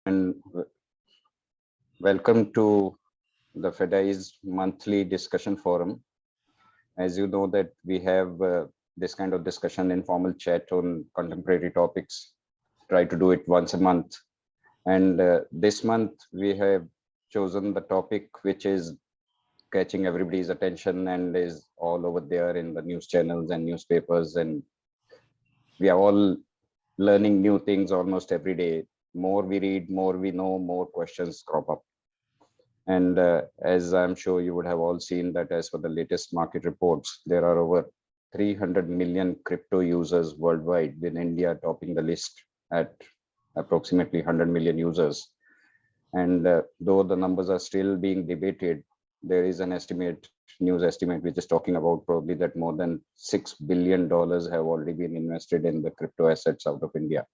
and welcome to the FEDAI's monthly discussion forum. As you know that we have this kind of discussion, informal chat on contemporary topics, try to do it once a month. And this month we have chosen the topic which is catching everybody's attention and is all over there in the news channels and newspapers, and we are all learning new things almost every day. More we read, more we know, more questions crop up. And as I'm sure you would have all seen that as for the latest market reports, there are over 300 million crypto users worldwide, with India topping the list at approximately 100 million users. And though the numbers are still being debated, there is an news estimate, which is talking about probably that more than $6 billion have already been invested in the crypto assets out of India.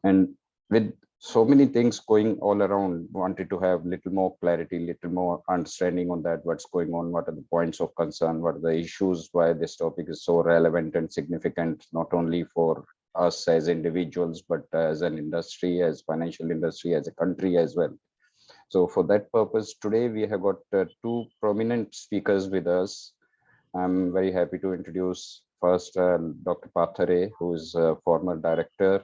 And with so many things going all around, wanted to have little more clarity, little more understanding on that, what's going on, what are the points of concern, what are the issues, why this topic is so relevant and significant, not only for us as individuals, but as an industry, as financial industry, as a country as well. So for that purpose, today we have got two prominent speakers with us. I'm very happy to introduce first Dr. Pathare, who is a former director,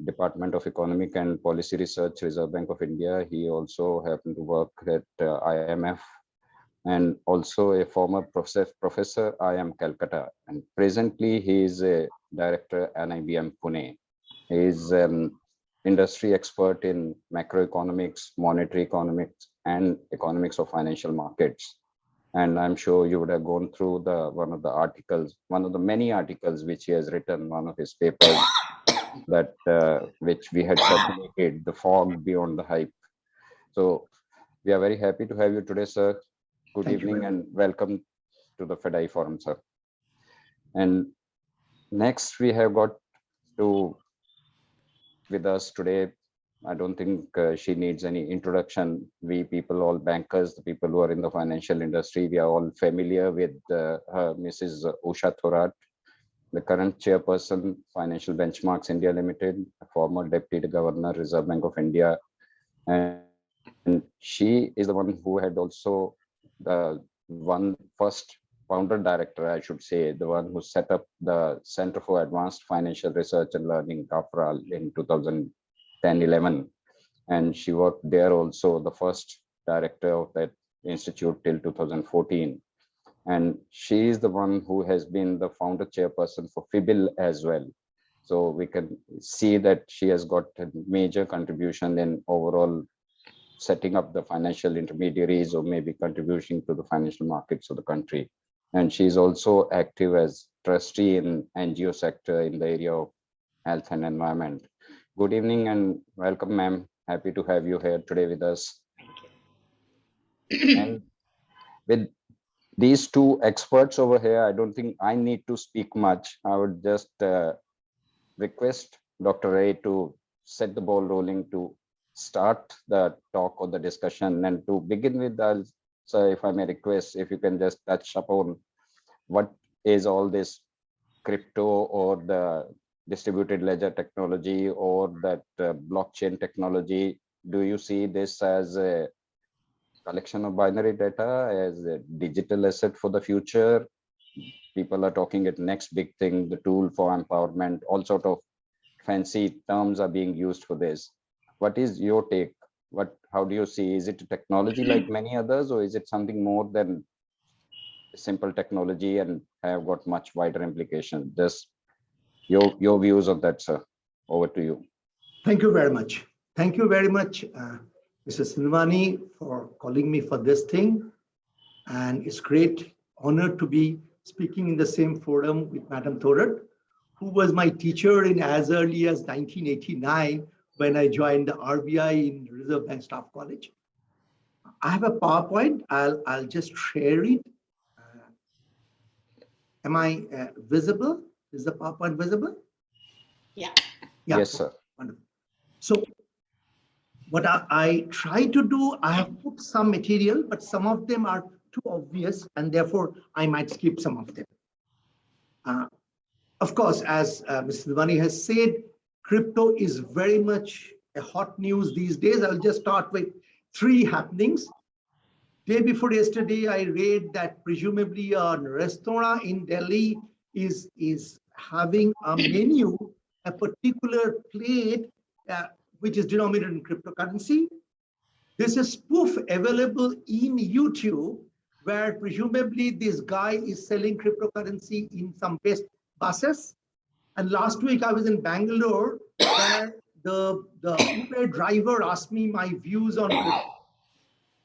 Department of Economic and Policy Research, Reserve Bank of India. He also happened to work at IMF, and also a former professor IIM Calcutta. And presently he is a director at IBM Pune. He is an industry expert in macroeconomics, monetary economics, and economics of financial markets. And I'm sure you would have gone through one of the many articles which he has written, one of his papers that which we had circulated, The Fog Beyond the Hype. So we are very happy to have you today, sir. Good evening and welcome to the FEDAI Forum, sir. And next we have got with us today, I don't think she needs any introduction. We people, all bankers, the people who are in the financial industry, we are all familiar with Mrs. Usha Thorat, the current chairperson, Financial Benchmarks India Limited, former deputy governor, Reserve Bank of India. And she is the one who had also the first founder director, I should say, the one who set up the Center for Advanced Financial Research and Learning, CAFRA, in 2010-11. And she worked there also, the first director of that institute till 2014. And she is the one who has been the founder chairperson for FIBIL as well. So we can see that she has got a major contribution in overall setting up the financial intermediaries, or maybe contributing to the financial markets of the country. And she is also active as trustee in NGO sector in the area of health and environment. Good evening and welcome, ma'am. Happy to have you here today with us. And with these two experts over here, I don't think I need to speak much. I would just request Dr. Ray to set the ball rolling to start the talk or the discussion. And to begin with, so if I may request, if you can just touch upon what is all this crypto or the distributed ledger technology or that blockchain technology. Do you see this as a collection of binary data, as a digital asset for the future? People are talking it next big thing, the tool for empowerment, all sort of fancy terms are being used for this. What is your take? How do you see? Is it a technology like many others, or is it something more than simple technology and have got much wider implications? Just your views on that, sir. Over to you. Thank you very much. Thank you very much, Mr. Silvani, for calling me for this thing. And it's great honor to be speaking in the same forum with Madam Thorat, who was my teacher in as early as 1989 when I joined the RBI in Reserve Bank Staff College. I have a PowerPoint. I'll just share it. Am I visible? Is the PowerPoint visible? Yeah. Yes, sir. Wonderful. So what I try to do, I have put some material, but some of them are too obvious, and therefore I might skip some of them. Of course, as Mr. Silvani has said, crypto is very much a hot news these days. I'll just start with three happenings. Day before yesterday, I read that presumably a restaurant in Delhi is having a menu, a particular plate, which is denominated in cryptocurrency. There's a spoof available in YouTube where presumably this guy is selling cryptocurrency in some buses. And last week I was in Bangalore where the Uber driver asked me my views on crypto.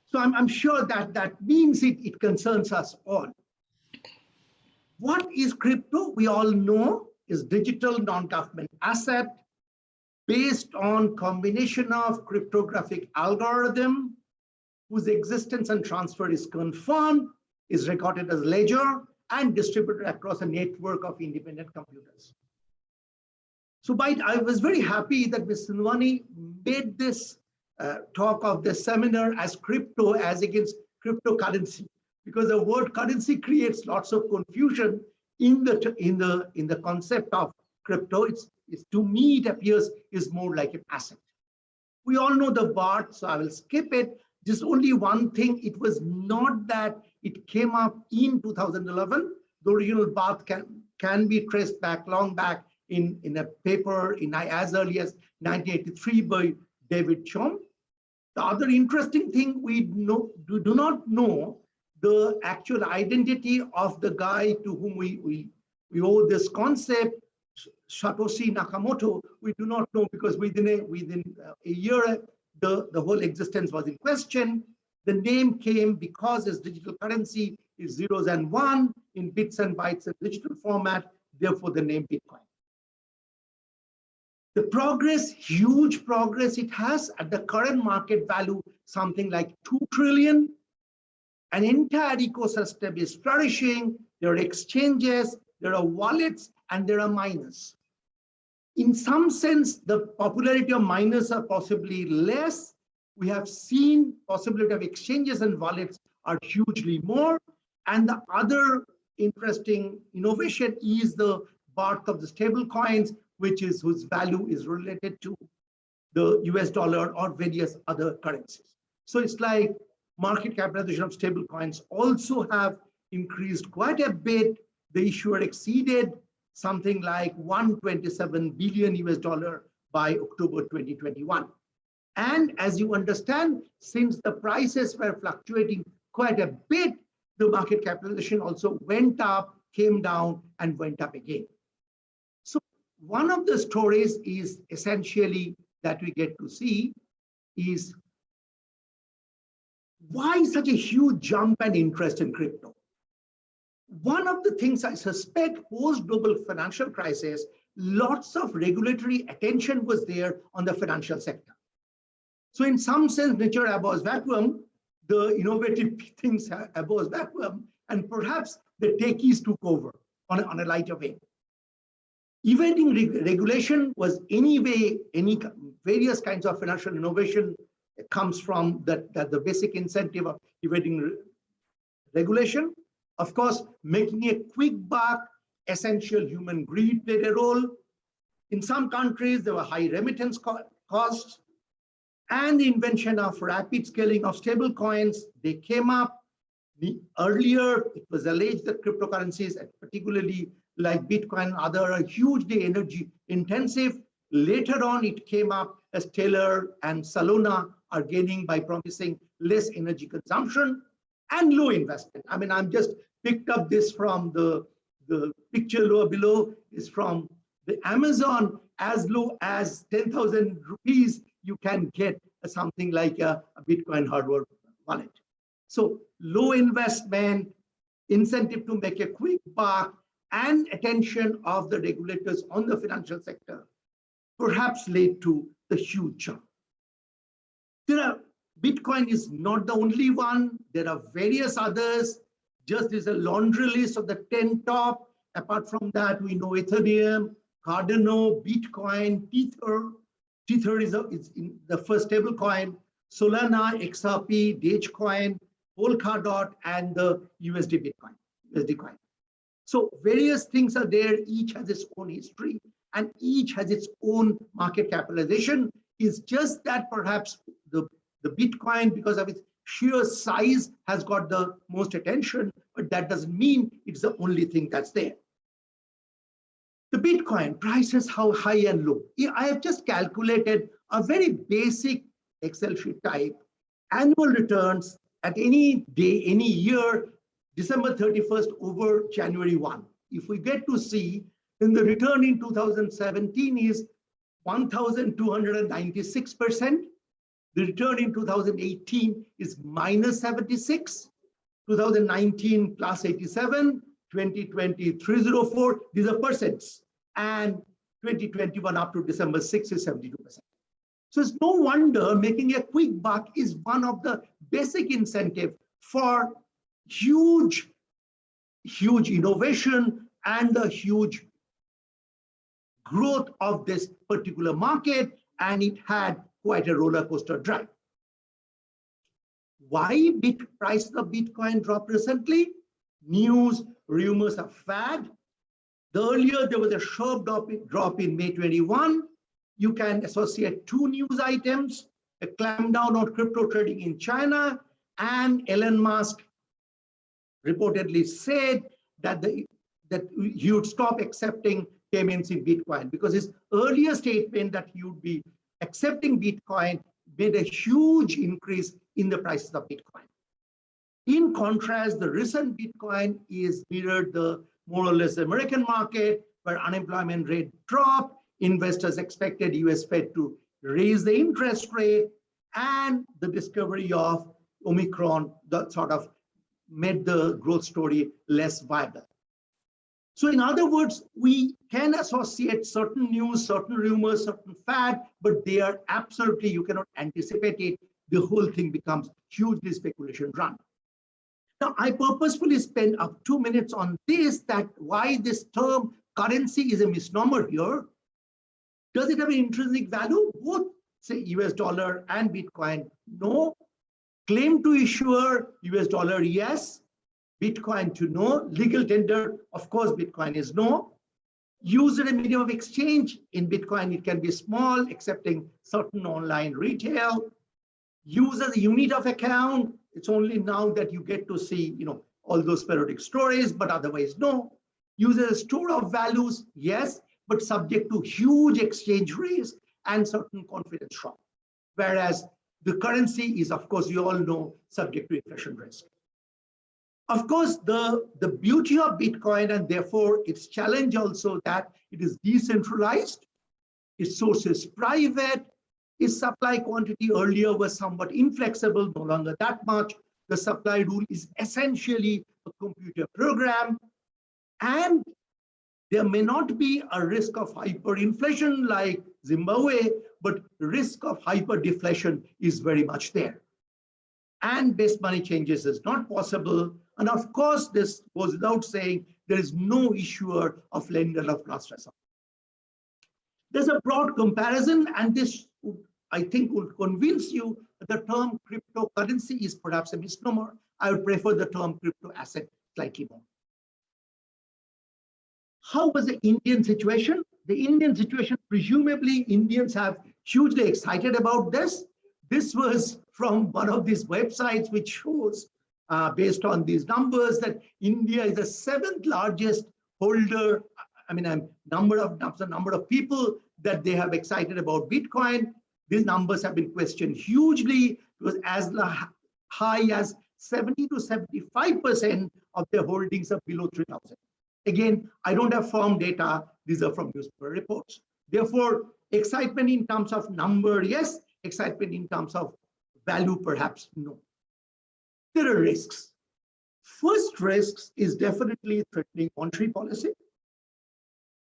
So I'm sure that means it concerns us all. What is crypto? We all know is digital non-government asset based on combination of cryptographic algorithm whose existence and transfer is confirmed, is recorded as ledger and distributed across a network of independent computers. So I was very happy that Ms. Sindhwani made this talk of the seminar as crypto as against cryptocurrency, because the word currency creates lots of confusion in the concept of crypto. It's to me it appears is more like an asset. We all know the BART, so I will skip it. Just only one thing, it was not that it came up in 2011. The original BART can be traced back long back in a paper as early as 1983 by David Chom. The other interesting thing we do not know the actual identity of the guy to whom we owe this concept, Satoshi Nakamoto. We do not know because within a year the whole existence was in question. The name came because his digital currency is zeros and one in bits and bytes in digital format, therefore the name Bitcoin. The progress, huge progress it has at the current market value, something like 2 trillion. An entire ecosystem is flourishing. There are exchanges, there are wallets, and there are miners. In some sense, the popularity of miners are possibly less. We have seen possibility of exchanges and wallets are hugely more. And the other interesting innovation is the birth of the stable coins, whose value is related to the US dollar or various other currencies. So it's like market capitalization of stable coins also have increased quite a bit. The issuer exceeded something like 127 billion US dollar by October 2021. And as you understand, since the prices were fluctuating quite a bit, the market capitalization also went up, came down, and went up again. So one of the stories is essentially that we get to see is why such a huge jump and interest in crypto? One of the things I suspect post-global financial crisis, lots of regulatory attention was there on the financial sector. So in some sense, nature abhors vacuum, the innovative things abhors vacuum, and perhaps the techies took over on a lighter vein. Evading regulation was anyway, various kinds of financial innovation comes from the basic incentive of evading regulation. Of course, making a quick buck, essential human greed played a role. In some countries, there were high remittance costs and the invention of rapid scaling of stable coins. They came up. Earlier, it was alleged that cryptocurrencies, particularly like Bitcoin and other, are hugely energy intensive. Later on, it came up as Stellar and Solana are gaining by promising less energy consumption and low investment. I mean, I'm just picked up this from the picture below is from the Amazon. As low as 10,000 rupees, you can get something like a Bitcoin hardware wallet. So low investment, incentive to make a quick buck, and attention of the regulators on the financial sector perhaps led to the huge jump. Bitcoin is not the only one. There are various others. Just as a laundry list of the 10 top. Apart from that, we know Ethereum, Cardano, Bitcoin, Tether. Tether is in the first stable coin. Solana, XRP, Dogecoin, Polkadot, and the USD coin. So various things are there. Each has its own history and each has its own market capitalization. It's just that perhaps the Bitcoin, because of its sheer size, has got the most attention, but that doesn't mean it's the only thing that's there. The Bitcoin prices, how high and low. I have just calculated a very basic Excel sheet type, annual returns at any day, any year, December 31st over January 1. If we get to see, then the return in 2017 is 1,296%. The return in 2018 is minus 76, 2019 plus 87, 2020 304. These are percents, and 2021 up to December 6 is 72%. So it's no wonder making a quick buck is one of the basic incentive for huge innovation and the huge growth of this particular market, and it had quite a roller coaster drive. Why prices of Bitcoin dropped recently? News, rumors of fad. The earlier there was a sharp drop in May 21. You can associate two news items: a clampdown on crypto trading in China, and Elon Musk reportedly said that he would stop accepting payments in Bitcoin, because his earlier statement that he would be accepting Bitcoin made a huge increase in the prices of Bitcoin. In contrast, the recent Bitcoin is mirrored the more or less American market, where unemployment rate dropped, investors expected US Fed to raise the interest rate, and the discovery of Omicron that sort of made the growth story less viable. So in other words, we can associate certain news, certain rumors, certain fad, but they are absolutely, you cannot anticipate it. The whole thing becomes hugely speculation run. Now, I purposefully spent up 2 minutes on this, that why this term currency is a misnomer here. Does it have an intrinsic value? Both, say, US dollar and Bitcoin, no. Claim to issuer, US dollar, yes. Bitcoin to no. Legal tender, of course, Bitcoin is no. User and medium of exchange, in Bitcoin, it can be small, accepting certain online retail. Use as a unit of account, it's only now that you get to see, all those periodic stories, but otherwise no. Use as a store of values, yes, but subject to huge exchange risk and certain confidence shock. Whereas the currency is, of course, you all know, subject to inflation risk. Of course, the beauty of Bitcoin, and therefore its challenge also, that it is decentralized, its source is private, its supply quantity earlier was somewhat inflexible, no longer that much. The supply rule is essentially a computer program, and there may not be a risk of hyperinflation like Zimbabwe, but risk of hyperdeflation is very much there. And base money changes is not possible. And of course, this goes without saying, there is no issuer of lender of last resort. There's a broad comparison, and this, I think, will convince you that the term cryptocurrency is perhaps a misnomer. I would prefer the term crypto asset slightly more. How was the Indian situation? The Indian situation, presumably Indians have hugely excited about this. This was from one of these websites which shows, based on these numbers, that India is the 7th largest holder. I mean, number of people that they have excited about Bitcoin. These numbers have been questioned hugely. It was as high as 70 to 75% of their holdings are below 3,000. Again, I don't have firm data. These are from newspaper reports. Therefore, excitement in terms of number, yes. Excitement in terms of value, perhaps no. There are risks. First risk is definitely threatening monetary policy.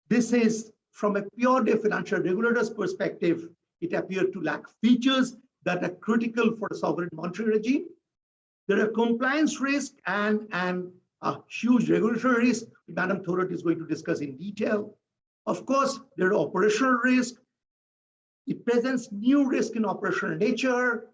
This is, from a purely financial regulator's perspective, it appeared to lack features that are critical for a sovereign monetary regime. There are compliance risks and a huge regulatory risk. Madam Thorat is going to discuss in detail. Of course, there are operational risks. It presents new risk in operational nature.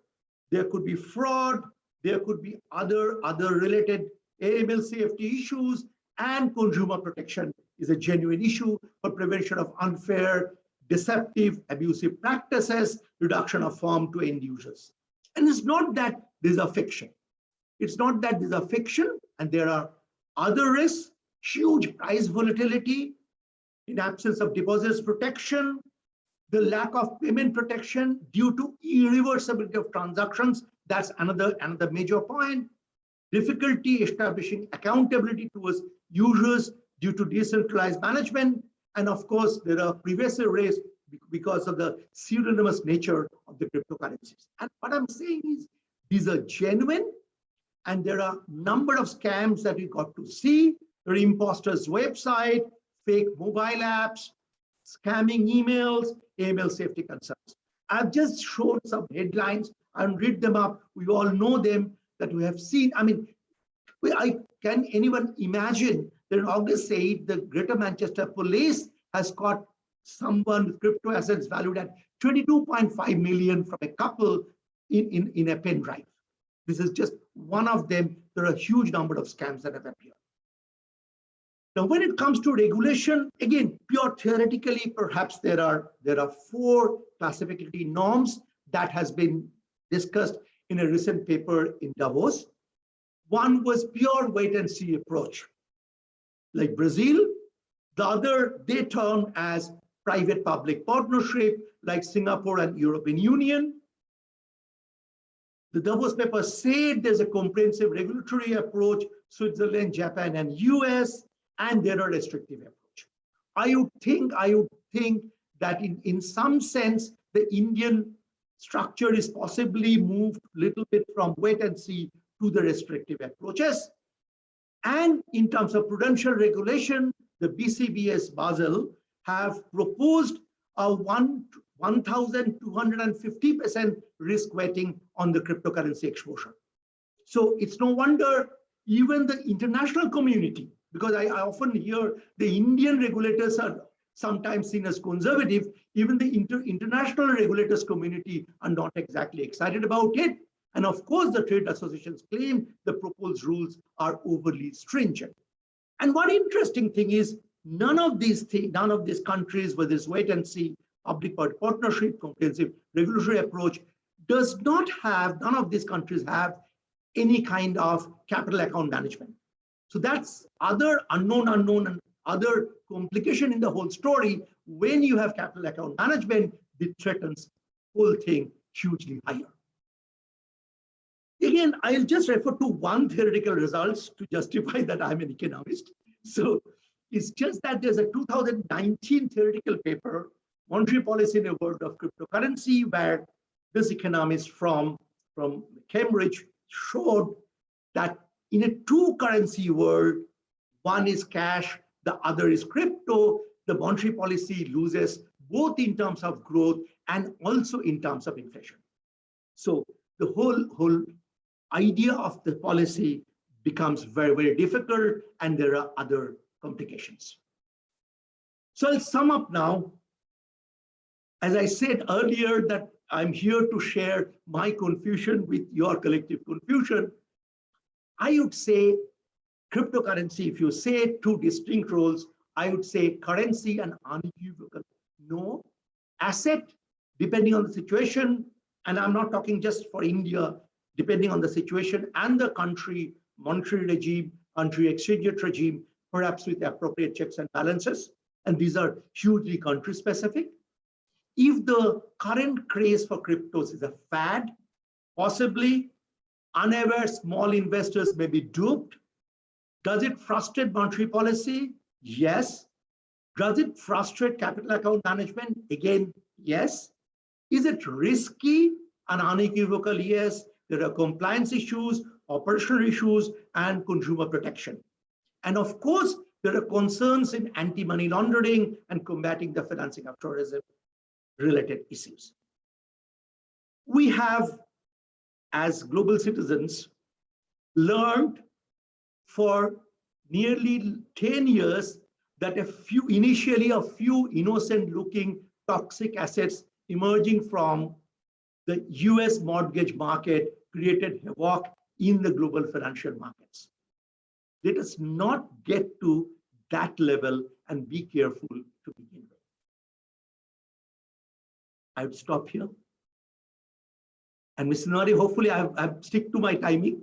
There could be fraud. There could be other related AML safety issues, and consumer protection is a genuine issue for prevention of unfair deceptive, abusive practices, reduction of harm to end users. And it's not that these are fiction. It's not that these are fiction, and there are other risks, huge price volatility, in absence of deposits protection, the lack of payment protection due to irreversibility of transactions. That's another major point. Difficulty establishing accountability towards users due to decentralized management. And of course, there are privacy risks because of the pseudonymous nature of the cryptocurrencies. And what I'm saying is these are genuine, and there are a number of scams that we got to see. There are imposters' website, fake mobile apps, scamming emails, AML safety concerns. I've just shown some headlines and read them up. We all know them that we have seen. I mean, can anyone imagine that on August 8th, the Greater Manchester Police has caught someone with crypto assets valued at 22.5 million from a couple in a pen drive. This is just one of them. There are a huge number of scams that have appeared. Now, when it comes to regulation, again, pure theoretically, perhaps there are 4 classificatory norms that has been discussed in a recent paper in Davos. One was pure wait and see approach, like Brazil. The other they term as private-public partnership, like Singapore and European Union. The Davos paper said there's a comprehensive regulatory approach, Switzerland, Japan, and US, and there are restrictive approach. I would think that in some sense, the Indian structure is possibly moved a little bit from wait and see to the restrictive approaches. And in terms of prudential regulation, the BCBS Basel have proposed a 1,250% risk weighting on the cryptocurrency exposure. So it's no wonder even the international community, because I often hear the Indian regulators are sometimes seen as conservative, even the international regulators community are not exactly excited about it. And of course, the trade associations claim the proposed rules are overly stringent. And one interesting thing is none of these countries with this wait and see public-private partnership, comprehensive regulatory approach none of these countries have any kind of capital account management. So that's other unknown and other complication in the whole story. When you have capital account management, it threatens the whole thing hugely higher. Again, I'll just refer to one theoretical results to justify that I'm an economist. So it's just that there's a 2019 theoretical paper, Monetary Policy in a World of Cryptocurrency, where this economist from Cambridge showed that in a 2-currency world, one is cash, the other is crypto, the monetary policy loses both in terms of growth and also in terms of inflation. So the whole idea of the policy becomes very, very difficult, and there are other complications. So I'll sum up now. As I said earlier, that I'm here to share my confusion with your collective confusion. I would say cryptocurrency, if you say 2 distinct roles, I would say currency and unequivocal no. Asset, depending on the situation, and I'm not talking just for India, depending on the situation and the country, monetary regime, country exchange rate regime, perhaps with appropriate checks and balances. And these are hugely country specific. If the current craze for cryptos is a fad, possibly unaware small investors may be duped. Does it frustrate monetary policy? Yes. Does it frustrate capital account management? Again, yes. Is it risky and unequivocal? Yes. There are compliance issues, operational issues, and consumer protection. And of course, there are concerns in anti-money laundering and combating the financing of terrorism related issues. We have, as global citizens, learned for nearly 10 years that initially a few innocent looking toxic assets emerging from the US mortgage market created havoc in the global financial markets. Let us not get to that level and be careful to begin with. I would stop here. And Mr. Nari, hopefully I've stick to my timing.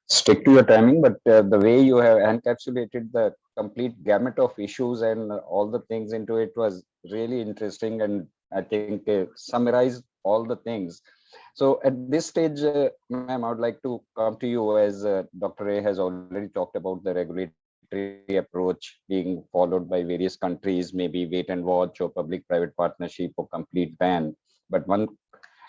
Stick to your timing, but the way you have encapsulated the complete gamut of issues and all the things into it was really interesting, and I think summarized all the things. So at this stage, ma'am, I would like to come to you as Dr. A has already talked about the regulatory approach being followed by various countries, maybe wait and watch or public-private partnership or complete ban. But one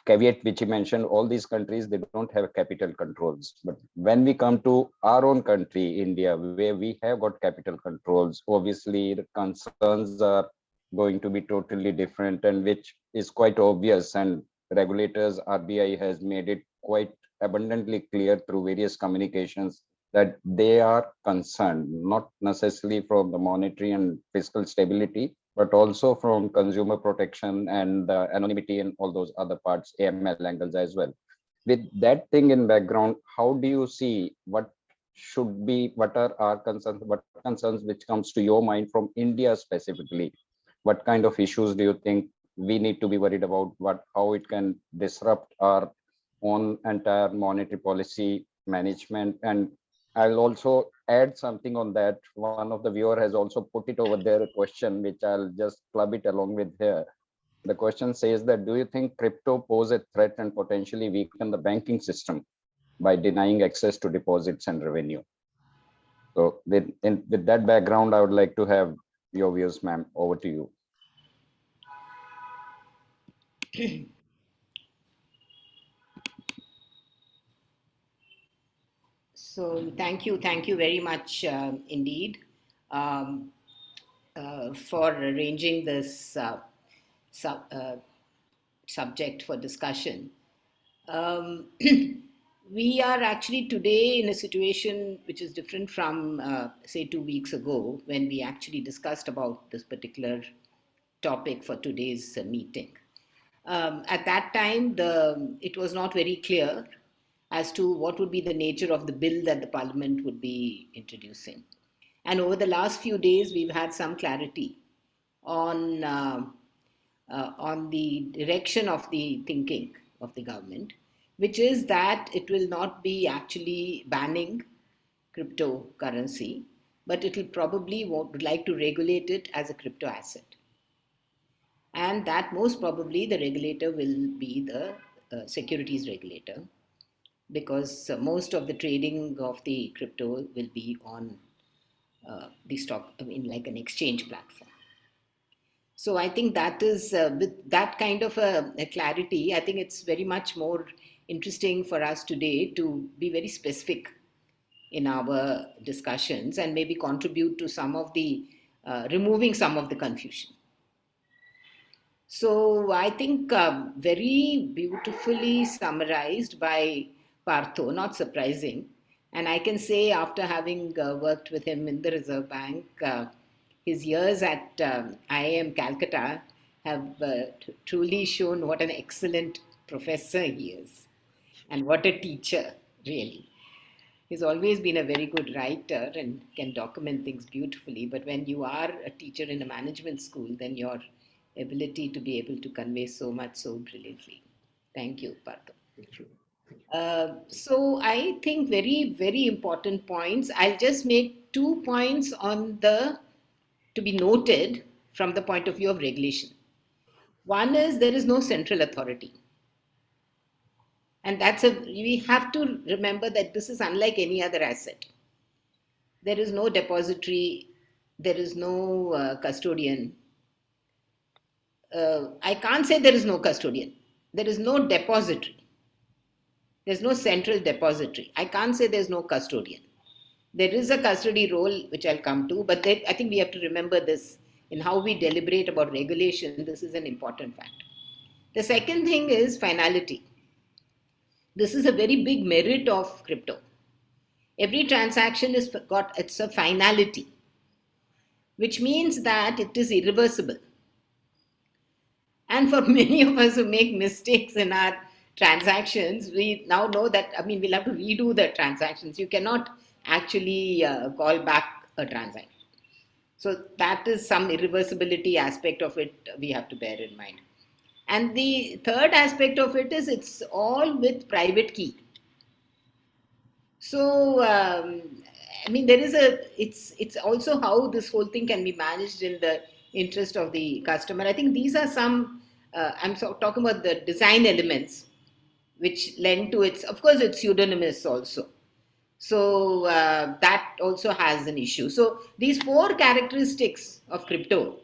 caveat which you mentioned, all these countries, they don't have capital controls. But when we come to our own country, India, where we have got capital controls, obviously the concerns are going to be totally different, and which is quite obvious. And regulators, RBI has made it quite abundantly clear through various communications that they are concerned, not necessarily from the monetary and fiscal stability, but also from consumer protection and anonymity and all those other parts, AML angles as well. With that thing in background, how do you see what should be, what are our concerns, what concerns which comes to your mind from India specifically? What kind of issues do you think we need to be worried about? What, how it can disrupt our own entire monetary policy management? And I'll also add something on that. One of the viewer has also put it over there, a question which I'll just club it along with here. The question says that, do you think crypto pose a threat and potentially weaken the banking system by denying access to deposits and revenue? So with that background, I would like to have your views, ma'am. Over to you. So thank you very much indeed um, for arranging this sub, subject for discussion. Um, we are actually today in a situation which is different from, say, 2 weeks ago when we actually discussed about this particular topic for today's meeting. At that time, it was not very clear as to what would be the nature of the bill that the Parliament would be introducing. And over the last few days, we've had some clarity on, on the direction of the thinking of the government, which is that it will not be actually banning cryptocurrency, but it will probably would like to regulate it as a crypto asset. And that most probably the regulator will be the securities regulator, because most of the trading of the crypto will be on the stock, I mean, like an exchange platform. So I think that is, with that kind of a clarity, I think it's very much more interesting for us today to be very specific in our discussions and maybe contribute to some of the, removing some of the confusion. So I think very beautifully summarized by Partho, not surprising. And I can say, after having worked with him in the Reserve Bank, his years at IIM Calcutta have truly shown what an excellent professor he is and what a teacher, really. He's always been a very good writer and can document things beautifully. But when you are a teacher in a management school, then your ability to be able to convey so much so brilliantly. Thank you, Partho. Thank you. So I think very, very important points. I'll just make 2 points on the, to be noted from the point of view of regulation. One is there is no central authority. And we have to remember that this is unlike any other asset. There is no depository, there is no custodian. I can't say there is no custodian. There is no depository. There's no central depository. I can't say there's no custodian. There is a custody role, which I'll come to, but I think we have to remember this in how we deliberate about regulation. This is an important fact. The second thing is finality. This is a very big merit of crypto. Every transaction is got it's a finality, which means that it is irreversible. And for many of us who make mistakes in our transactions, we now know that, I mean, we'll have to redo the transactions. You cannot actually call back a transaction. So that is some irreversibility aspect of it we have to bear in mind. And the third aspect of it is it's all with private key. So, I mean, it's also how this whole thing can be managed in the interest of the customer. I think these are some, talking about the design elements which lend to its, of course, it's pseudonymous also. So that also has an issue. So these four characteristics of crypto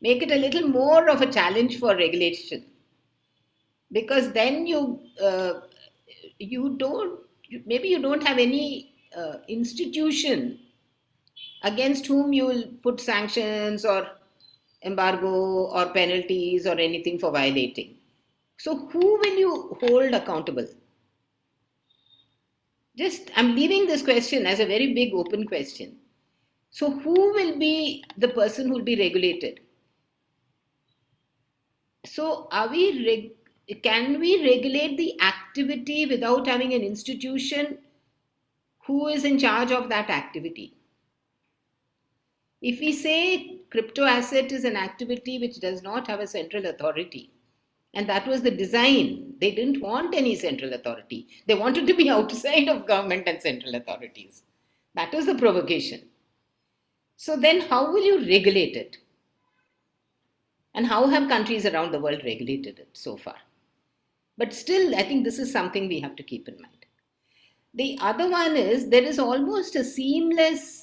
make it a little more of a challenge for regulation, because then you don't, maybe you don't have any institution against whom you will put sanctions or embargo or penalties or anything for violating. So who will you hold accountable? Just, I'm leaving this question as a very big open question. So who will be the person who will be regulated? So can we regulate the activity without having an institution who is in charge of that activity? If we say crypto asset is an activity which does not have a central authority, and that was the design, they didn't want any central authority. They wanted to be outside of government and central authorities. That was the provocation. So then how will you regulate it? And how have countries around the world regulated it so far? But still, I think this is something we have to keep in mind. The other one is there is almost a seamless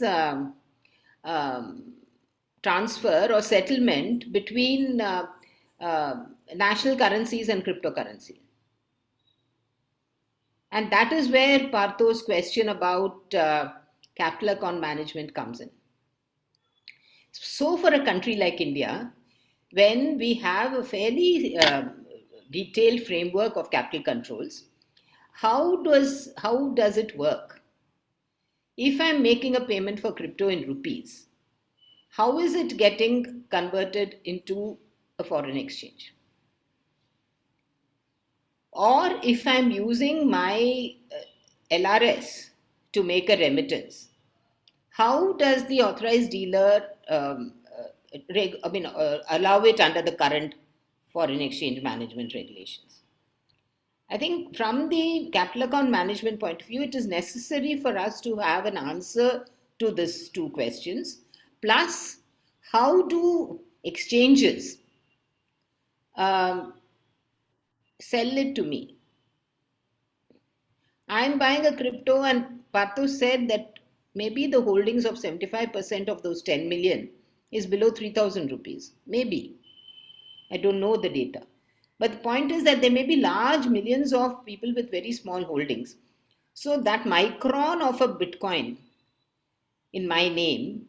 transfer or settlement between national currencies and cryptocurrency. And that is where Partho's question about capital account management comes in. So for a country like India, when we have a fairly detailed framework of capital controls, how does it work? If I'm making a payment for crypto in rupees, how is it getting converted into a foreign exchange? Or if I'm using my LRS to make a remittance, how does the authorized dealer allow it under the current foreign exchange management regulations? I think from the capital account management point of view, it is necessary for us to have an answer to these two questions. Plus, how do exchanges sell it to me? I'm buying a crypto, and Partho said that maybe the holdings of 75% of those 10 million is below 3,000 rupees. Maybe. I don't know the data. But the point is that there may be large millions of people with very small holdings. So that micron of a Bitcoin in my name,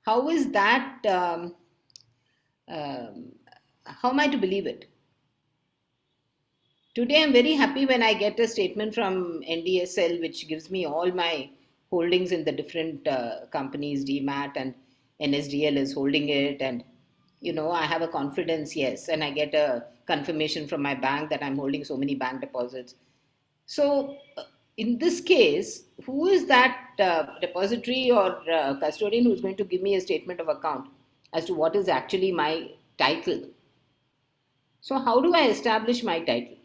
how is that, how am I to believe it? Today, I'm very happy when I get a statement from NDSL, which gives me all my holdings in the different companies, DMAT and NSDL is holding it. And, I have a confidence, yes. And I get a confirmation from my bank that I'm holding so many bank deposits. So in this case, who is that depository or custodian who's going to give me a statement of account as to what is actually my title? So how do I establish my title?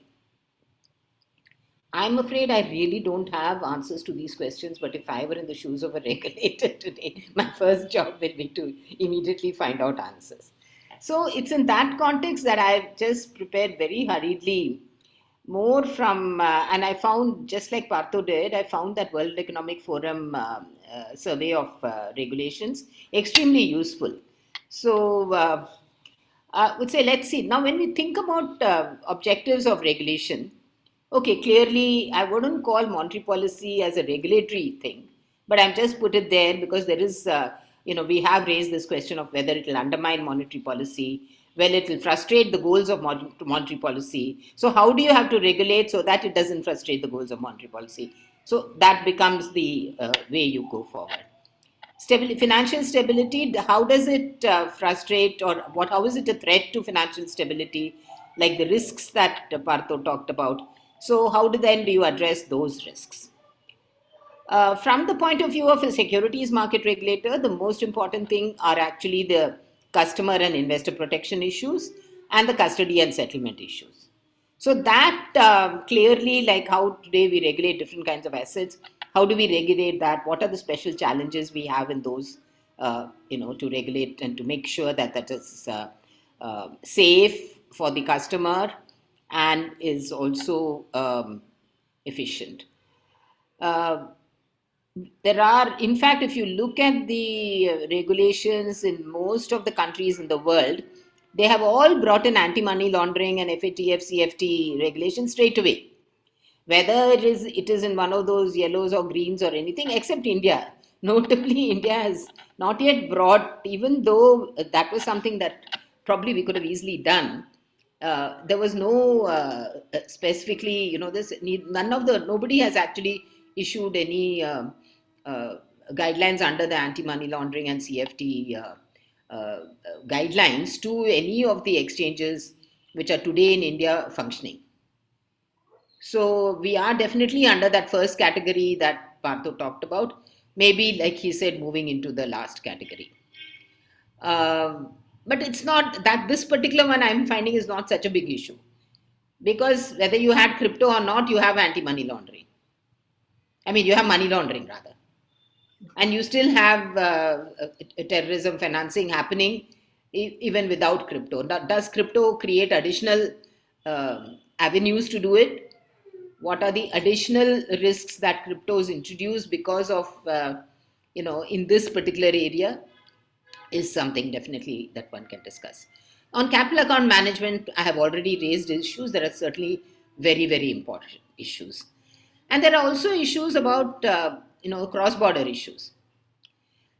I'm afraid I really don't have answers to these questions, but if I were in the shoes of a regulator today, my first job will be to immediately find out answers. So it's in that context that I've just prepared very hurriedly more from, and I found, just like Partho did, I found that World Economic Forum survey of regulations extremely useful. So I would say, let's see. Now, when we think about objectives of regulation, okay, clearly, I wouldn't call monetary policy as a regulatory thing, but I'm just put it there because there is, we have raised this question of whether it will undermine monetary policy, well, it will frustrate the goals of monetary policy. So how do you have to regulate so that it doesn't frustrate the goals of monetary policy? So that becomes the way you go forward. Financial stability, how does it frustrate, or how is it a threat to financial stability, like the risks that Partho talked about? So how do you address those risks? From the point of view of a securities market regulator, the most important thing are actually the customer and investor protection issues. and the custody and settlement issues. So that clearly, like how today we regulate different kinds of assets, how do we regulate that? What are the special challenges we have in those, to regulate and to make sure that that is safe for the customer and is also efficient. There are, in fact, if you look at the regulations in most of the countries in the world, they have all brought in anti-money laundering and FATF, CFT regulations straight away. Whether it is in one of those yellows or greens or anything, except India. Notably, India has not yet brought, even though that was something that probably we could have easily done. There was no specifically, nobody has actually issued any guidelines under the anti-money laundering and CFT guidelines to any of the exchanges which are today in India functioning. So we are definitely under that first category that Partho talked about. Maybe, like he said, moving into the last category. But it's not that this particular one I'm finding is not such a big issue, because whether you had crypto or not, you have anti-money laundering. I mean, you have money laundering rather, and you still have terrorism financing happening even without crypto. Does crypto create additional avenues to do it? What are the additional risks that cryptos introduce because of, in this particular area, is something definitely that one can discuss. On capital account management, I have already raised issues. There are certainly very, very important issues. And there are also issues about, cross-border issues.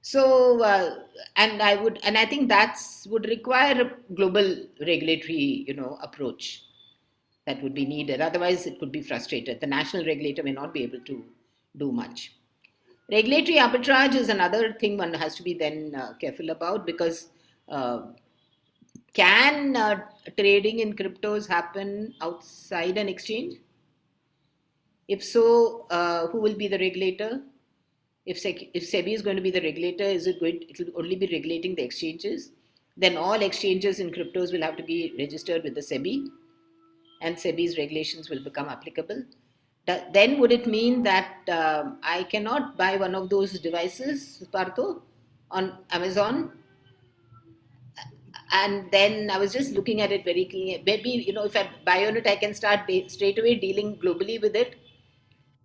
So, and I think that would require a global regulatory, approach that would be needed. Otherwise, it could be frustrated. The national regulator may not be able to do much. Regulatory arbitrage is another thing one has to be then careful about, because can trading in cryptos happen outside an exchange? If so, who will be the regulator? If SEBI is going to be the regulator, it will only be regulating the exchanges? Then all exchanges in cryptos will have to be registered with the SEBI, and SEBI's regulations will become applicable. Then would it mean that I cannot buy one of those devices, Partho, on Amazon? And then I was just looking at it very clearly. Maybe, if I buy on it, I can start straight away dealing globally with it.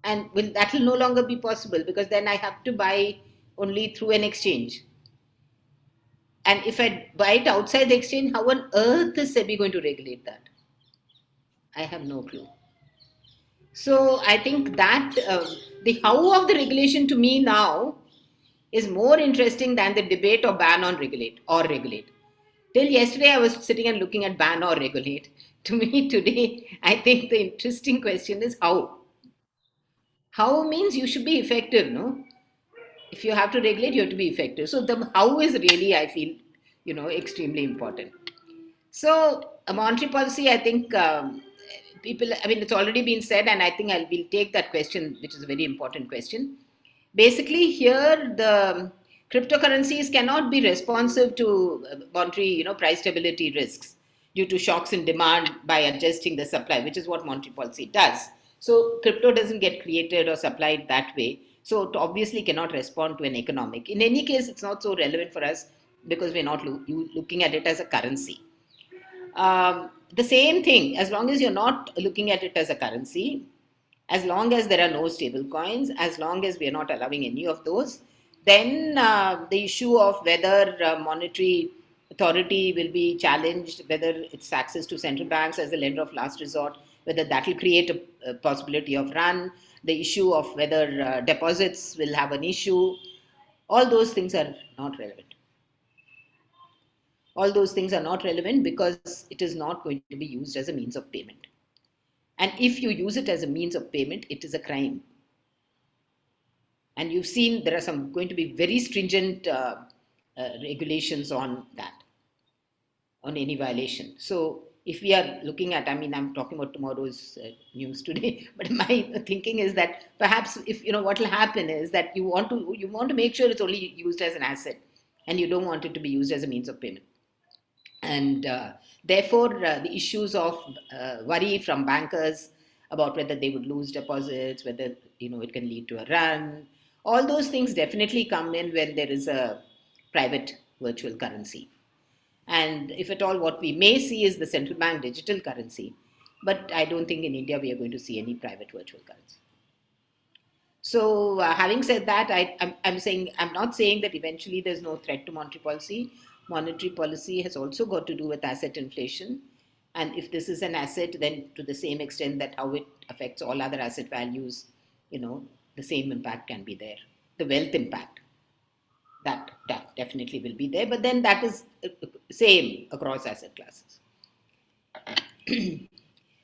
And that will no longer be possible, because then I have to buy only through an exchange. And if I buy it outside the exchange, how on earth is SEBI going to regulate that? I have no clue. So I think that the how of the regulation to me now is more interesting than the debate or ban on regulate or regulate. Till yesterday, I was sitting and looking at ban or regulate. To me today, I think the interesting question is how. How means you should be effective, no? If you have to regulate, you have to be effective. So the how is really, I feel, extremely important. So a monetary policy, I think it's already been said, and I think we'll take that question, which is a very important question. Basically, here the cryptocurrencies cannot be responsive to monetary, price stability risks due to shocks in demand by adjusting the supply, which is what monetary policy does. So crypto doesn't get created or supplied that way. So it obviously cannot respond to an economic. In any case, it's not so relevant for us because we're not looking at it as a currency. The same thing, as long as you're not looking at it as a currency, as long as there are no stable coins, as long as we are not allowing any of those, then the issue of whether monetary authority will be challenged, whether it's access to central banks as a lender of last resort, whether that will create a possibility of run, the issue of whether deposits will have an issue, all those things are not relevant. All those things are not relevant because it is not going to be used as a means of payment. And if you use it as a means of payment, it is a crime. And you've seen there are going to be very stringent regulations on that, on any violation. So if we are looking at, I'm talking about tomorrow's news today, but my thinking is that perhaps if, what will happen is that you want to make sure it's only used as an asset and you don't want it to be used as a means of payment. And therefore, the issues of worry from bankers about whether they would lose deposits, whether it can lead to a run, all those things definitely come in when there is a private virtual currency. And if at all, what we may see is the central bank digital currency. But I don't think in India we are going to see any private virtual currency. So, having said that, I'm not saying that eventually there's no threat to monetary policy. Monetary policy has also got to do with asset inflation, and if this is an asset, then to the same extent that how it affects all other asset values, the same impact can be there. The wealth impact that definitely will be there, but then that is same across asset classes.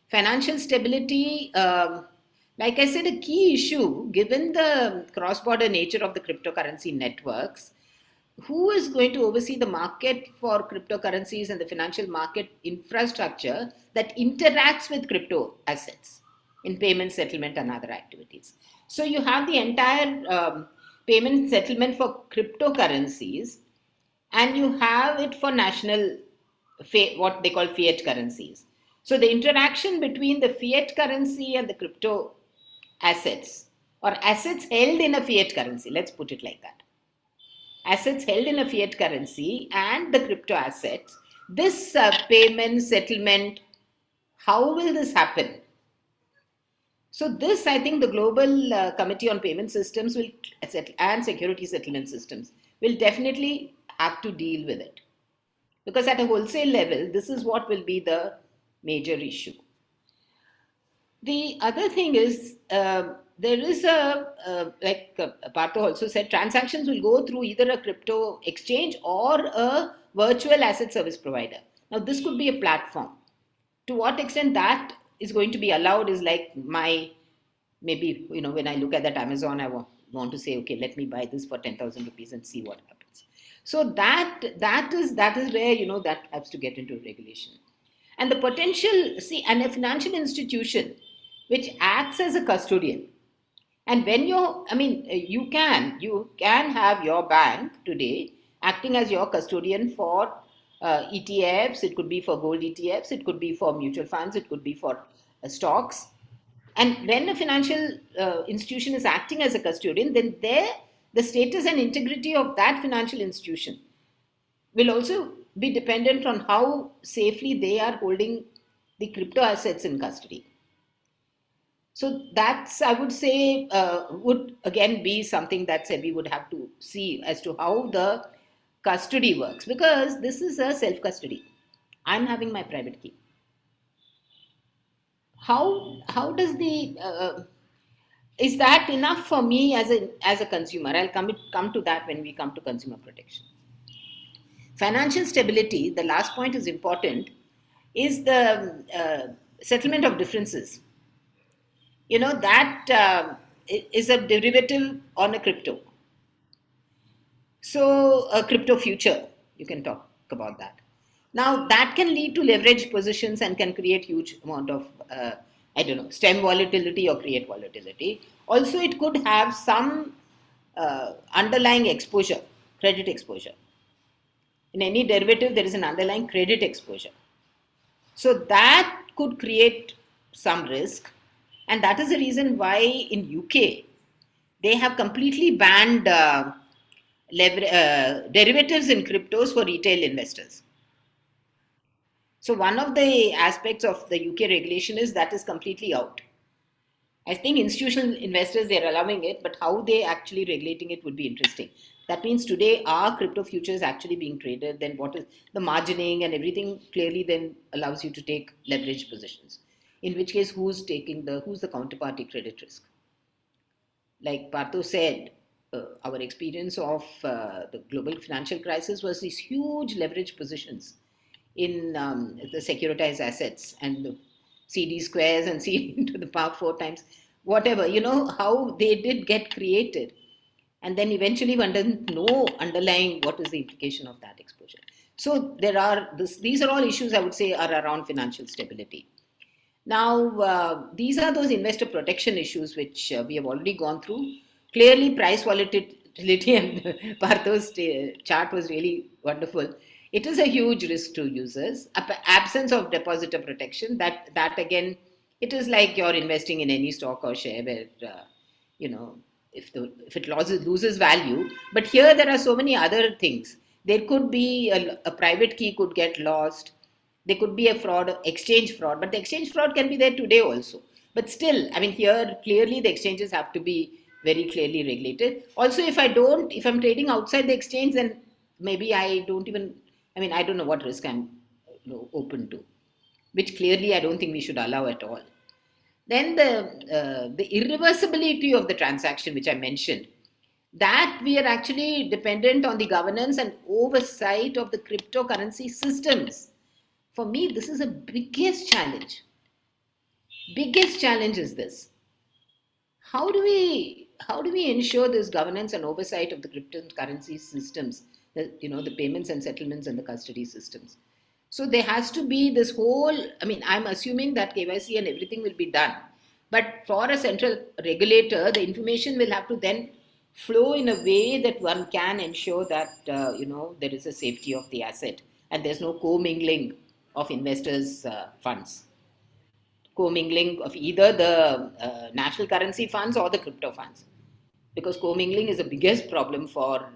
Financial stability. Like I said, a key issue, given the cross-border nature of the cryptocurrency networks, who is going to oversee the market for cryptocurrencies and the financial market infrastructure that interacts with crypto assets in payment, settlement, and other activities? So you have the entire payment settlement for cryptocurrencies, and you have it for national, what they call fiat currencies. So the interaction between the fiat currency and the crypto assets, or assets held in a fiat currency, let's put it like that. Assets held in a fiat currency and the crypto assets, this payment, settlement, how will this happen? So this, I think the Global Committee on Payment Systems and Security Settlement Systems will definitely have to deal with it. Because at a wholesale level, this is what will be the major issue. The other thing is, there is like Partho also said, transactions will go through either a crypto exchange or a virtual asset service provider. Now, this could be a platform. To what extent that is going to be allowed is like maybe, when I look at that Amazon, I want to say, okay, let me buy this for 10,000 rupees and see what happens. So that is where, that has to get into regulation. And the potential, and a financial institution which acts as a custodian. And when you can have your bank today acting as your custodian for ETFs. It could be for gold ETFs. It could be for mutual funds. It could be for stocks. And when a financial institution is acting as a custodian, then the status and integrity of that financial institution will also be dependent on how safely they are holding the crypto assets in custody. So that's, I would say, would again be something that SEBI would have to see as to how the custody works, because this is a self-custody. I'm having my private key. How does is that enough for me as a consumer? I'll come to that when we come to consumer protection. Financial stability, the last point is important, is the settlement of differences. That is a derivative on a crypto. So a crypto future, you can talk about that. Now that can lead to leverage positions and can create huge amount of, stem volatility or create volatility. Also, it could have some underlying exposure, credit exposure. In any derivative, there is an underlying credit exposure. So that could create some risk. And that is the reason why in UK, they have completely banned derivatives in cryptos for retail investors. So one of the aspects of the UK regulation is that is completely out. I think institutional investors, they're allowing it, but how they actually regulating it would be interesting. That means today are crypto futures actually being traded, then what is the margining and everything clearly then allows you to take leverage positions. In which case, who's the counterparty credit risk? Like Partho said, our experience of the global financial crisis was these huge leverage positions in the securitized assets and the CD squares and CD to the power 4 times, whatever, how they did get created. And then eventually one doesn't know underlying what is the implication of that exposure. So these are all issues I would say are around financial stability. Now, these are those investor protection issues which we have already gone through. Clearly, price volatility and Partho's chart was really wonderful. it is a huge risk to users. Absence of depositor protection, that again, it is like you're investing in any stock or share where, you know, if it loses value. But here there are so many other things. There could be a private key could get lost. There could be a fraud, exchange fraud, but the exchange fraud can be there today also. But still, I mean, here clearly the exchanges have to be very clearly regulated. Also, if I'm trading outside the exchange, then maybe I don't even, I mean, I don't know what risk I'm, open to, which clearly I don't think we should allow at all. Then the irreversibility of the transaction, which I mentioned, that we are actually dependent on the governance and oversight of the cryptocurrency systems. For me, this is a biggest challenge. Biggest challenge is this. How do we ensure this governance and oversight of the cryptocurrency systems, the payments and settlements and the custody systems? So there has to be this whole, I mean, I'm assuming that KYC and everything will be done. But for a central regulator, the information will have to then flow in a way that one can ensure that, there is a safety of the asset and there's no commingling of investors' funds. Commingling of either the national currency funds or the crypto funds. Because commingling is the biggest problem for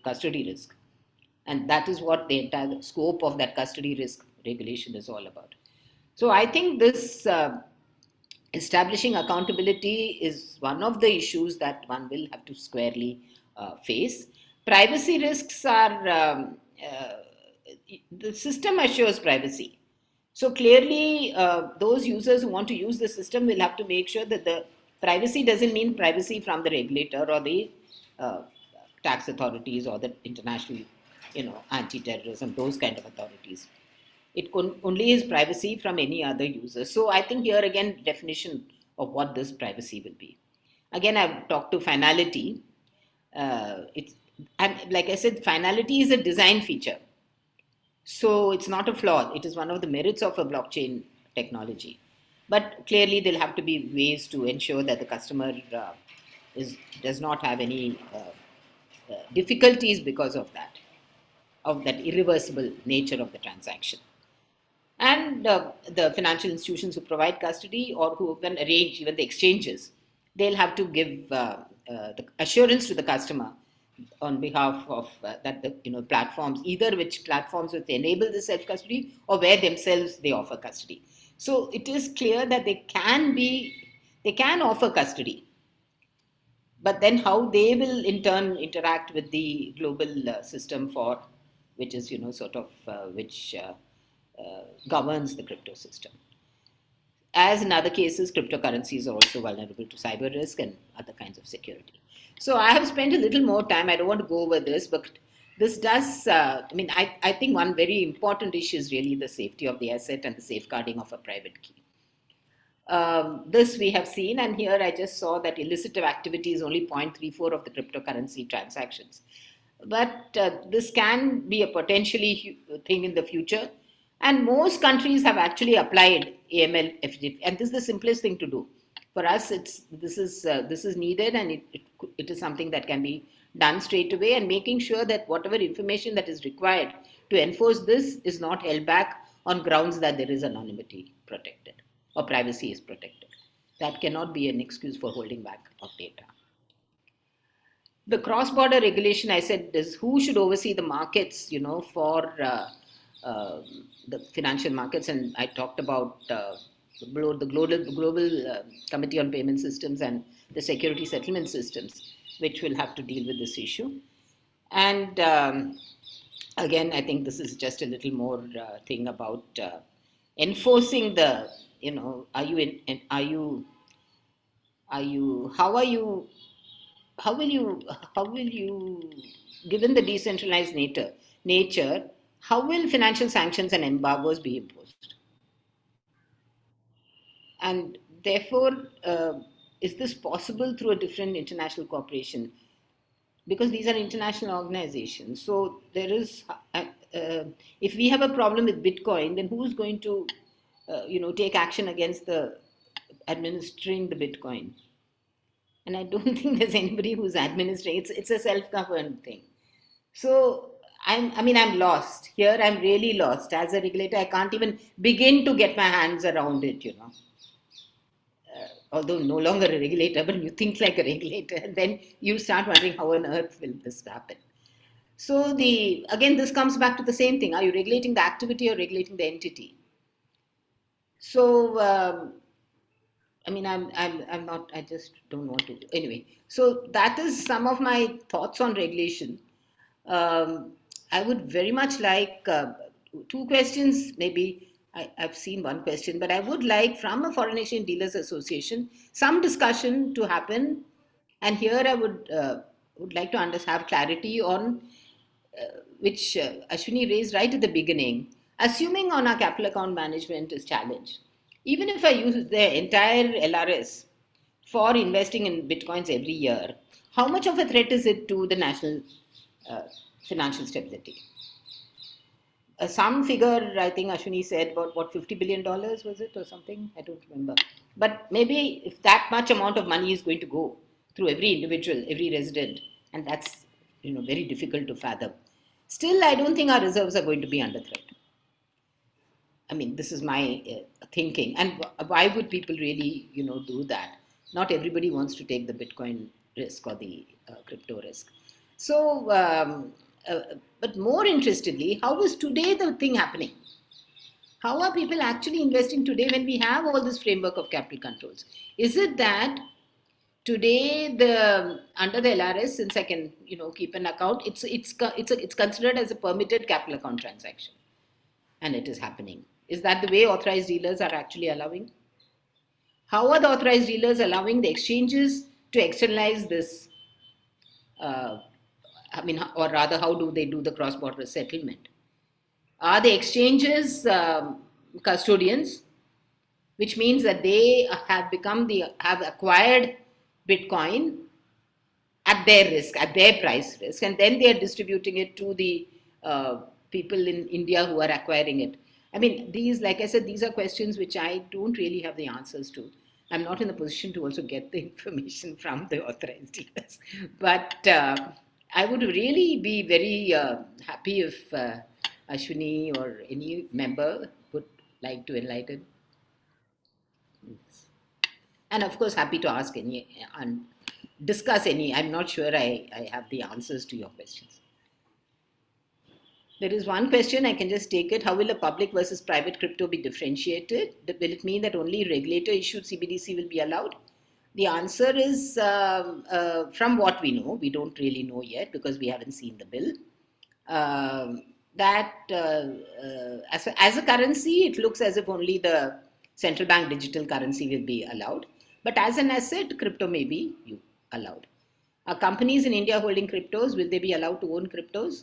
custody risk. And that is what the entire scope of that custody risk regulation is all about. So I think this establishing accountability is one of the issues that one will have to squarely face. Privacy risks are, the system assures privacy. So clearly, those users who want to use the system will have to make sure that the privacy doesn't mean privacy from the regulator or the tax authorities or the international, anti-terrorism, those kind of authorities. It only is privacy from any other user. So I think here again, definition of what this privacy will be. Again, I've talked to finality. Like I said, finality is a design feature. So it's not a flaw. It is one of the merits of a blockchain technology. But clearly, there'll have to be ways to ensure that the customer does not have any difficulties because of that irreversible nature of the transaction. And the financial institutions who provide custody or who can arrange even the exchanges, they'll have to give the assurance to the customer on behalf of the platforms, either which platforms will enable the self-custody or where themselves they offer custody. So it is clear that they can offer custody, but then how they will in turn interact with the global system for which is which governs the crypto system. As in other cases, cryptocurrencies are also vulnerable to cyber risk and other kinds of security. So I have spent a little more time. I don't want to go over this, but this does, I think one very important issue is really the safety of the asset and the safeguarding of a private key. This we have seen, and here I just saw that illicit activity is only 0.34 of the cryptocurrency transactions. But this can be a potentially thing in the future. And most countries have actually applied AML, and this is the simplest thing to do. For us, this is needed, and it is something that can be done straight away, and making sure that whatever information that is required to enforce this is not held back on grounds that there is anonymity protected or privacy is protected. That cannot be an excuse for holding back of data. The cross-border regulation, I said, is who should oversee the markets, for the financial markets, and I talked about the global Committee on Payment Systems and the security settlement systems, which will have to deal with this issue. And again, I think this is just a little more thing about enforcing the, how will you, given the decentralized nature, how will financial sanctions and embargoes be imposed? And therefore, is this possible through a different international cooperation? Because these are international organizations. So there is, if we have a problem with Bitcoin, then who's going to, take action against the administering the Bitcoin? And I don't think there's anybody who's administering. It's a self-governed thing. So I'm lost. Here I'm really lost. As a regulator, I can't even begin to get my hands around it, Although no longer a regulator, but you think like a regulator, and then you start wondering how on earth will this happen. So again, this comes back to the same thing. Are you regulating the activity or regulating the entity? So, I'm not, I just don't want to. Anyway, so that is some of my thoughts on regulation. I would very much like two questions, maybe. I've seen one question, but I would like from a Foreign Exchange Dealers Association some discussion to happen. And here I would like to have clarity on which Ashwini raised right at the beginning. Assuming on our capital account management is challenged, even if I use the entire LRS for investing in bitcoins every year, how much of a threat is it to the national uh, financial stability? Some figure, I think Ashwini said about what, $50 billion was it or something? I don't remember. But maybe if that much amount of money is going to go through every individual, every resident, and that's very difficult to fathom. Still, I don't think our reserves are going to be under threat. I mean, this is my thinking. And why would people really, do that? Not everybody wants to take the Bitcoin risk or the crypto risk. So, but more interestedly, how is today the thing happening? How are people actually investing today when we have all this framework of capital controls? Is it that today under the LRS, since I can keep an account, it's considered as a permitted capital account transaction, and it is happening? Is that the way authorized dealers are actually allowing? How are the authorized dealers allowing the exchanges to externalize this? Or rather, how do they do the cross-border settlement? Are the exchanges custodians, which means that they have acquired Bitcoin at their risk, at their price risk, and then they are distributing it to the people in India who are acquiring it. I mean, like I said, these are questions which I don't really have the answers to. I'm not in a position to also get the information from the authorized dealers. But I would really be very happy if Ashwini or any member would like to enlighten. And of course, happy to ask any and discuss any. I'm not sure I have the answers to your questions. There is one question, I can just take it. How will a public versus private crypto be differentiated? Will it mean that only regulator issued CBDC will be allowed? The answer is from what we know, we don't really know yet because we haven't seen the bill. That as a currency, it looks as if only the central bank digital currency will be allowed. But as an asset, crypto may be allowed. Are companies in India holding cryptos? Will they be allowed to own cryptos?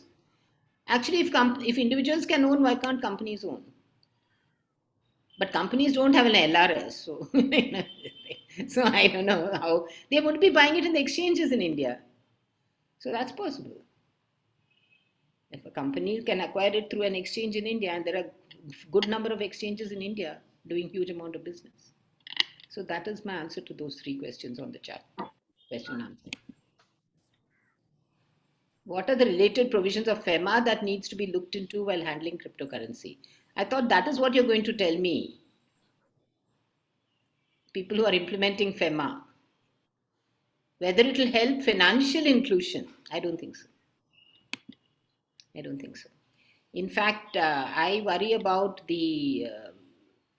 Actually, if individuals can own, why can't companies own? But companies don't have an LRS, so so I don't know how they would be buying it in the exchanges in India. So that's possible. If a company can acquire it through an exchange in India, and there are a good number of exchanges in India doing huge amount of business. So that is my answer to those three questions on the chat. Question answer. What are the related provisions of FEMA that needs to be looked into while handling cryptocurrency? I thought that is what you're going to tell me. People who are implementing FEMA. Whether it will help financial inclusion, I don't think so. I don't think so. In fact, I worry about the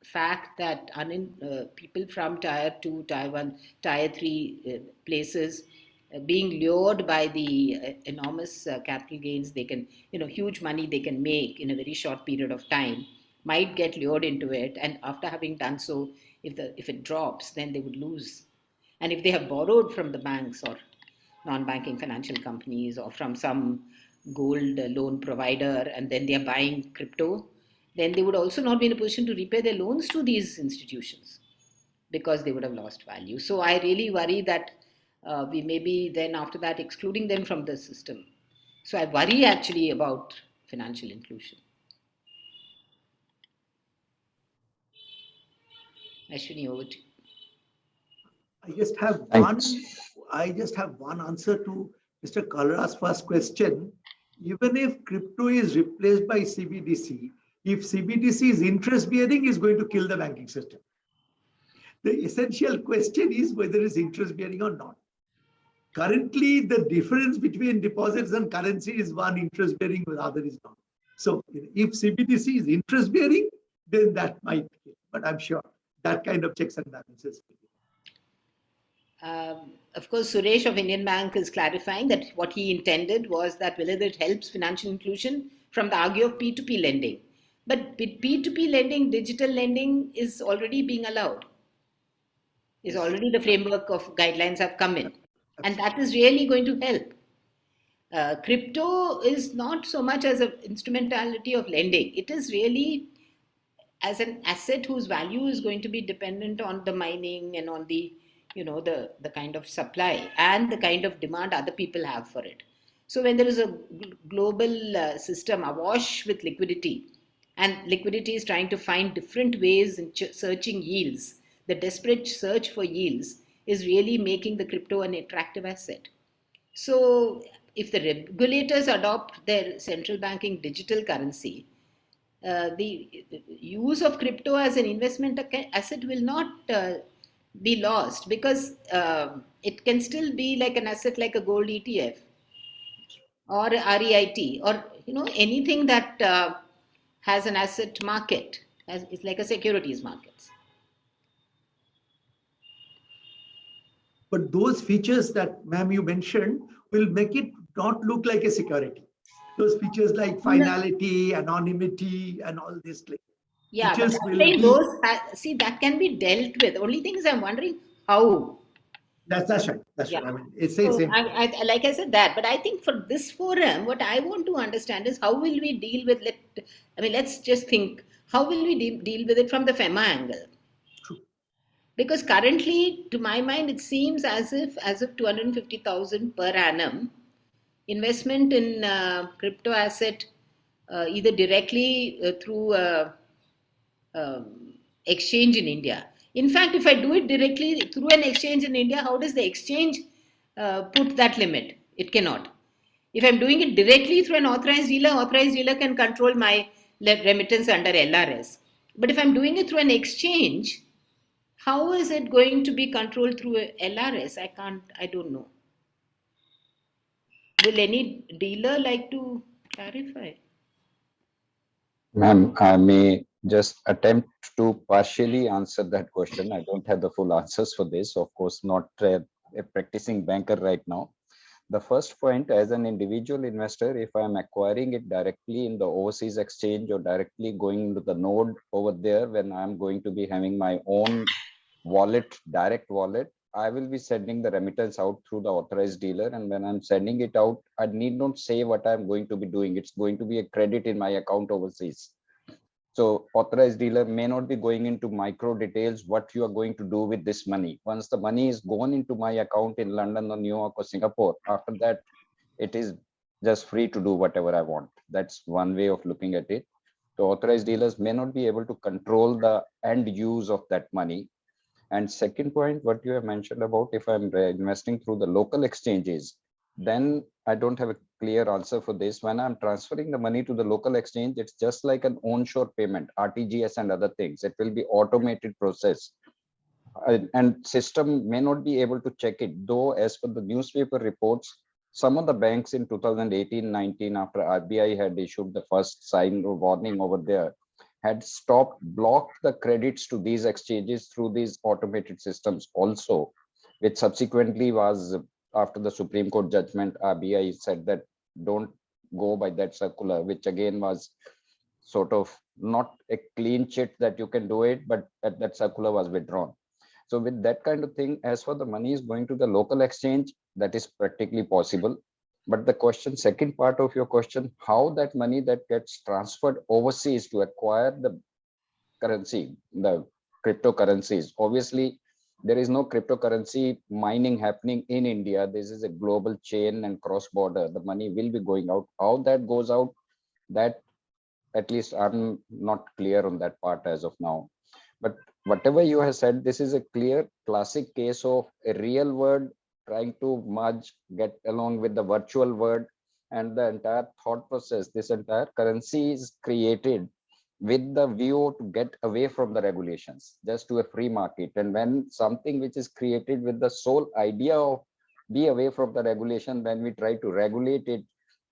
fact that people from Tier 2, Tier 1, Tier 3 places being lured by the enormous capital gains they can, huge money they can make in a very short period of time, might get lured into it. And after having done so, if it drops, then they would lose. And if they have borrowed from the banks or non-banking financial companies or from some gold loan provider, and then they are buying crypto, then they would also not be in a position to repay their loans to these institutions because they would have lost value. So I really worry that we may be then after that excluding them from the system. So I worry actually about financial inclusion. Ashwini, over to you. I just have one answer to Mr. Kalra's first question. even if crypto is replaced by CBDC, if CBDC is interest bearing, it's going to kill the banking system. The essential question is whether it's interest bearing or not. Currently, the difference between deposits and currency is one interest bearing, the other is not. So if CBDC is interest bearing, then that might be, but I'm sure that kind of checks and balances. Of course, Suresh of Indian Bank is clarifying that what he intended was that whether it helps financial inclusion from the argue of P2P lending. But P2P lending, digital lending is already being allowed. Is already the framework of guidelines have come in. And that is really going to help. Crypto is not so much as an instrumentality of lending. It is really as an asset whose value is going to be dependent on the mining and on the the kind of supply and the kind of demand other people have for it. So when there is a global system awash with liquidity, and liquidity is trying to find different ways in searching yields, the desperate search for yields is really making the crypto an attractive asset. So if the regulators adopt their central banking digital currency, the use of crypto as an investment asset will not be lost, because it can still be like an asset like a gold ETF or REIT, or anything that has an asset market, it's like a securities markets. But those features that, ma'am, you mentioned will make it not look like a security. Those features like finality, anonymity, and all this. Yeah, but features I'm will saying be. those, see, that can be dealt with. Only thing is, I'm wondering how. That's right. That's Yeah. right. I mean, it's So same. like I said that, but I think for this forum, what I want to understand is how will we deal with, let's just think, how will we deal with it from the FEMA angle? True. Because currently, to my mind, it seems as if 250,000 per annum investment in crypto asset, either directly through exchange in India. In fact, if I do it directly through an exchange in India, how does the exchange put that limit? It cannot. If I'm doing it directly through an authorized dealer can control my remittance under LRS. But if I'm doing it through an exchange, how is it going to be controlled through a LRS? I don't know. Will any dealer like to clarify? Ma'am, I may just attempt to partially answer that question. I don't have the full answers for this. Of course, not a practicing banker right now. The first point, as an individual investor, if I'm acquiring it directly in the overseas exchange or directly going into the node over there, when I'm going to be having my own wallet, direct wallet, I will be sending the remittance out through the authorized dealer. And when I'm sending it out, I need not say what I'm going to be doing. It's going to be a credit in my account overseas. So authorized dealer may not be going into micro details what you are going to do with this money. Once the money is gone into my account in London or New York or Singapore, after that, it is just free to do whatever I want. That's one way of looking at it. So authorized dealers may not be able to control the end use of that money. And second point, what you have mentioned about if I'm investing through the local exchanges, then I don't have a clear answer for this. When I'm transferring the money to the local exchange, it's just like an onshore payment, RTGS and other things. It will be automated process. And system may not be able to check it, though as per the newspaper reports, some of the banks in 2018-19, after RBI had issued the first sign or warning over there, had blocked the credits to these exchanges through these automated systems also, which subsequently was, after the Supreme Court judgment, RBI said that don't go by that circular, which again was sort of not a clean chit that you can do it, but that circular was withdrawn. So with that kind of thing, as for the money is going to the local exchange, that is practically possible. But the question, second part of your question, how that money that gets transferred overseas to acquire the currency, the cryptocurrencies, obviously there is no cryptocurrency mining happening in India. This is a global chain and cross border. The money will be going out. How that goes out, that at least I'm not clear on that part as of now. But whatever you have said, this is a clear classic case of a real world trying to merge, get along with the virtual world, and the entire thought process, this entire currency is created with the view to get away from the regulations, just to a free market. And when something which is created with the sole idea of be away from the regulation, when we try to regulate it,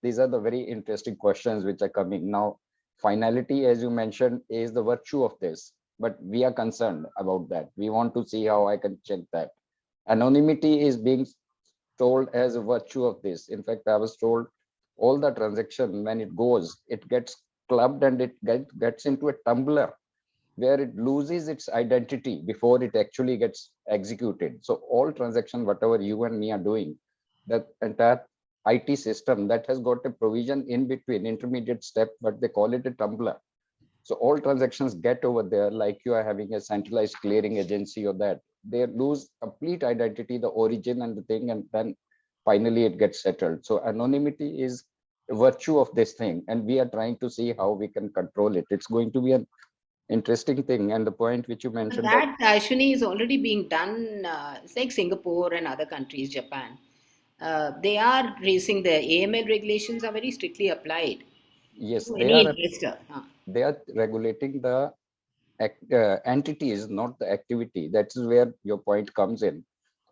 these are the very interesting questions which are coming now. Finality, as you mentioned, is the virtue of this, but we are concerned about that. We want to see how I can check that. Anonymity is being told as a virtue of this. In fact, I was told all the transaction, when it goes, it gets clubbed and it gets into a tumbler where it loses its identity before it actually gets executed. So all transaction, whatever you and me are doing, that entire IT system that has got a provision in between intermediate step, but they call it a tumbler. So all transactions get over there, like you are having a centralized clearing agency or that, they lose complete identity, the origin and the thing, and then finally it gets settled. So anonymity is a virtue of this thing, and we are trying to see how we can control it. It's going to be an interesting thing. And the point which you But mentioned that, that, Ashwini, is already being done. It's like Singapore and other countries, Japan. They are raising the AML regulations are very strictly applied yes, to any investor. they are regulating the entities, not the activity. That is where your point comes in,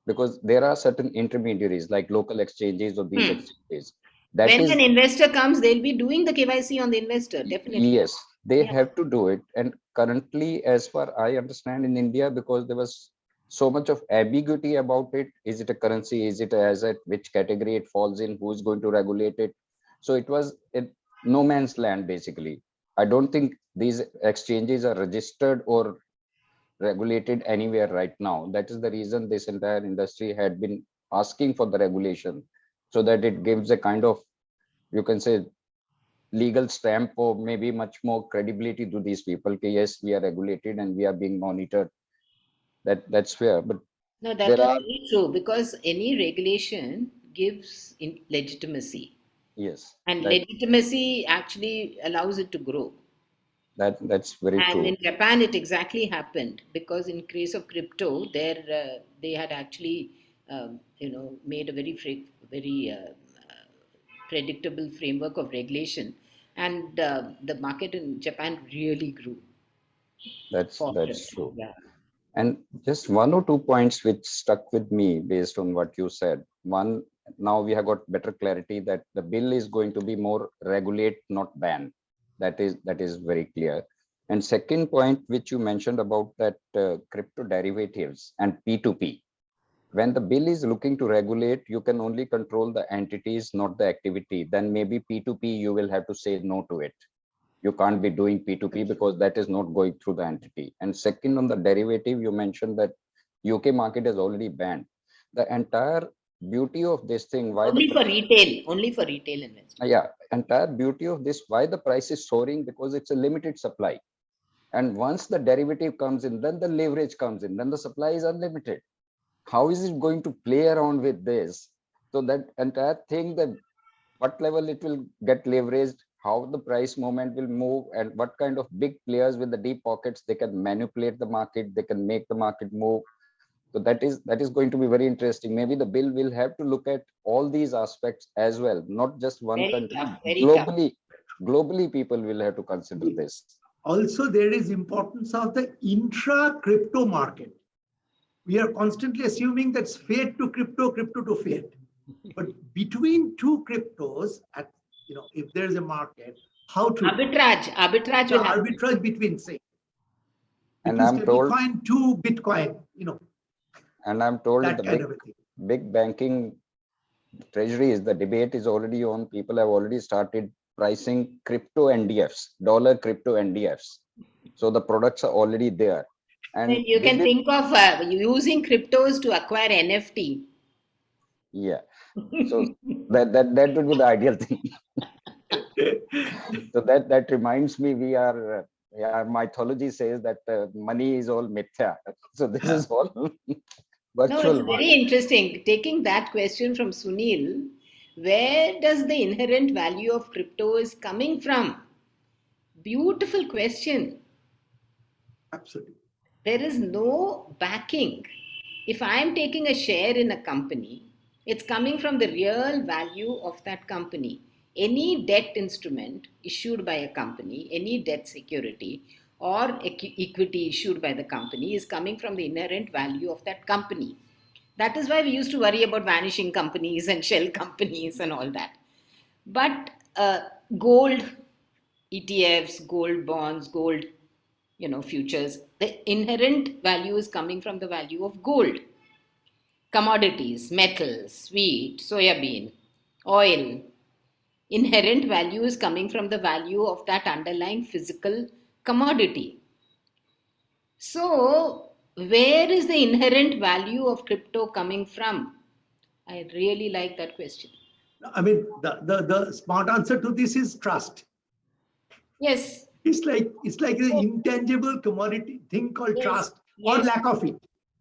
because there are certain intermediaries like local exchanges or these Hmm. exchanges. That When is, an investor comes, they'll be doing the KYC on the investor, definitely. yes, they Yeah. have to do it. And currently, as far I understand in India, because there was so much of ambiguity about it, is it a currency, is it a asset, which category it falls in, who is going to regulate it? So it was in no man's land, basically. I don't think these exchanges are registered or regulated anywhere right now. That is the reason this entire industry had been asking for the regulation, so that it gives a kind of, you can say, legal stamp or maybe much more credibility to these people. Okay, yes, we are regulated and we are being monitored. That's fair. But No, that there is are, very true because any regulation gives legitimacy, yes, and legitimacy actually allows it to grow. that's very And true. in Japan, it exactly happened because in case of crypto, there they had actually, made a very predictable framework of regulation, and the market in Japan really grew for That's crypto. true. Yeah. And just one or two points which stuck with me based on what you said. One, now we have got better clarity that the bill is going to be more regulate, not ban. That is very clear. And second point, which you mentioned about that crypto derivatives and P2P. When the bill is looking to regulate, you can only control the entities, not the activity. Then maybe P2P, you will have to say no to it. You can't be doing P2P because that is not going through the entity. And second, on the derivative, you mentioned that UK market is already banned. The entire beauty of this thing, why the price, Only for retail investors. yeah, entire beauty of this, why the price is soaring, because it's a limited supply. And once the derivative comes in, then the leverage comes in, then the supply is unlimited. How is it going to play around with this? So that entire thing, that what level it will get leveraged, how the price movement will move, and what kind of big players with the deep pockets, they can manipulate the market, they can make the market move. So that is going to be very interesting. Maybe the bill will have to look at all these aspects as well, not just one Very country. tough, very tough. Globally, people will have to consider this. Also, there is importance of the intra crypto market. We are constantly assuming that's fiat to crypto, crypto to fiat. But between two cryptos, if there's a market, how to Arbitrage the will happen. arbitrage between, say, And between I'm told, stablecoin to Bitcoin, that the kind of a thing. big banking treasuries, the debate is already on. People have already started pricing crypto NDFs, dollar crypto NDFs. So the products are already there. And Then you with can it, think of using cryptos to acquire NFT. yeah. So that would be the ideal thing. So that reminds me, we are, our mythology says that money is all mithya. So this is all No, it's virtual very world. interesting. Taking that question from Sunil, where does the inherent value of crypto is coming from? Beautiful question. Absolutely. There is no backing. If I am taking a share in a company, it's coming from the real value of that company. any debt instrument issued by a company, any debt security or equity issued by the company is coming from the inherent value of that company. That is why we used to worry about vanishing companies and shell companies and all that. But gold ETFs, gold bonds, gold, futures, the inherent value is coming from the value of gold. Commodities, metals, wheat, soya bean, oil, inherent value is coming from the value of that underlying physical commodity. So, where is the inherent value of crypto coming from? I really like that question. I mean, the smart answer to this is trust. Yes. It's like an intangible commodity thing called Yes. trust or Yes. lack of it.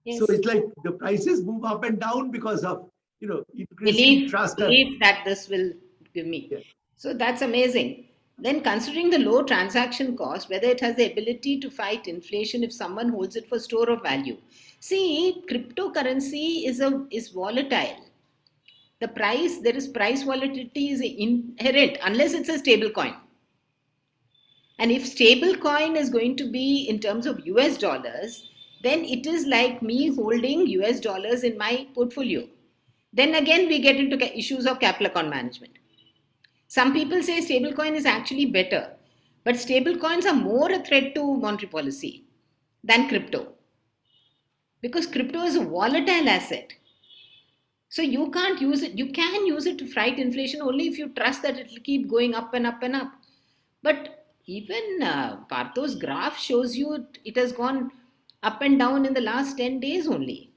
Yes. So it's like the prices move up and down because of increasing trust. Belief that this will give me. Yeah. So that's amazing. Then considering the low transaction cost, whether it has the ability to fight inflation if someone holds it for store of value. See, cryptocurrency is volatile. There is price volatility is inherent unless it's a stable coin. And if stable coin is going to be in terms of US dollars, then it is like me holding US dollars in my portfolio. Then again, we get into issues of capital account management. Some people say stablecoin is actually better, but stablecoins are more a threat to monetary policy than crypto because crypto is a volatile asset. So you can't use it. You can use it to fight inflation only if you trust that it will keep going up and up and up. But even Partho's graph shows you it has gone up and down in the last 10 days only.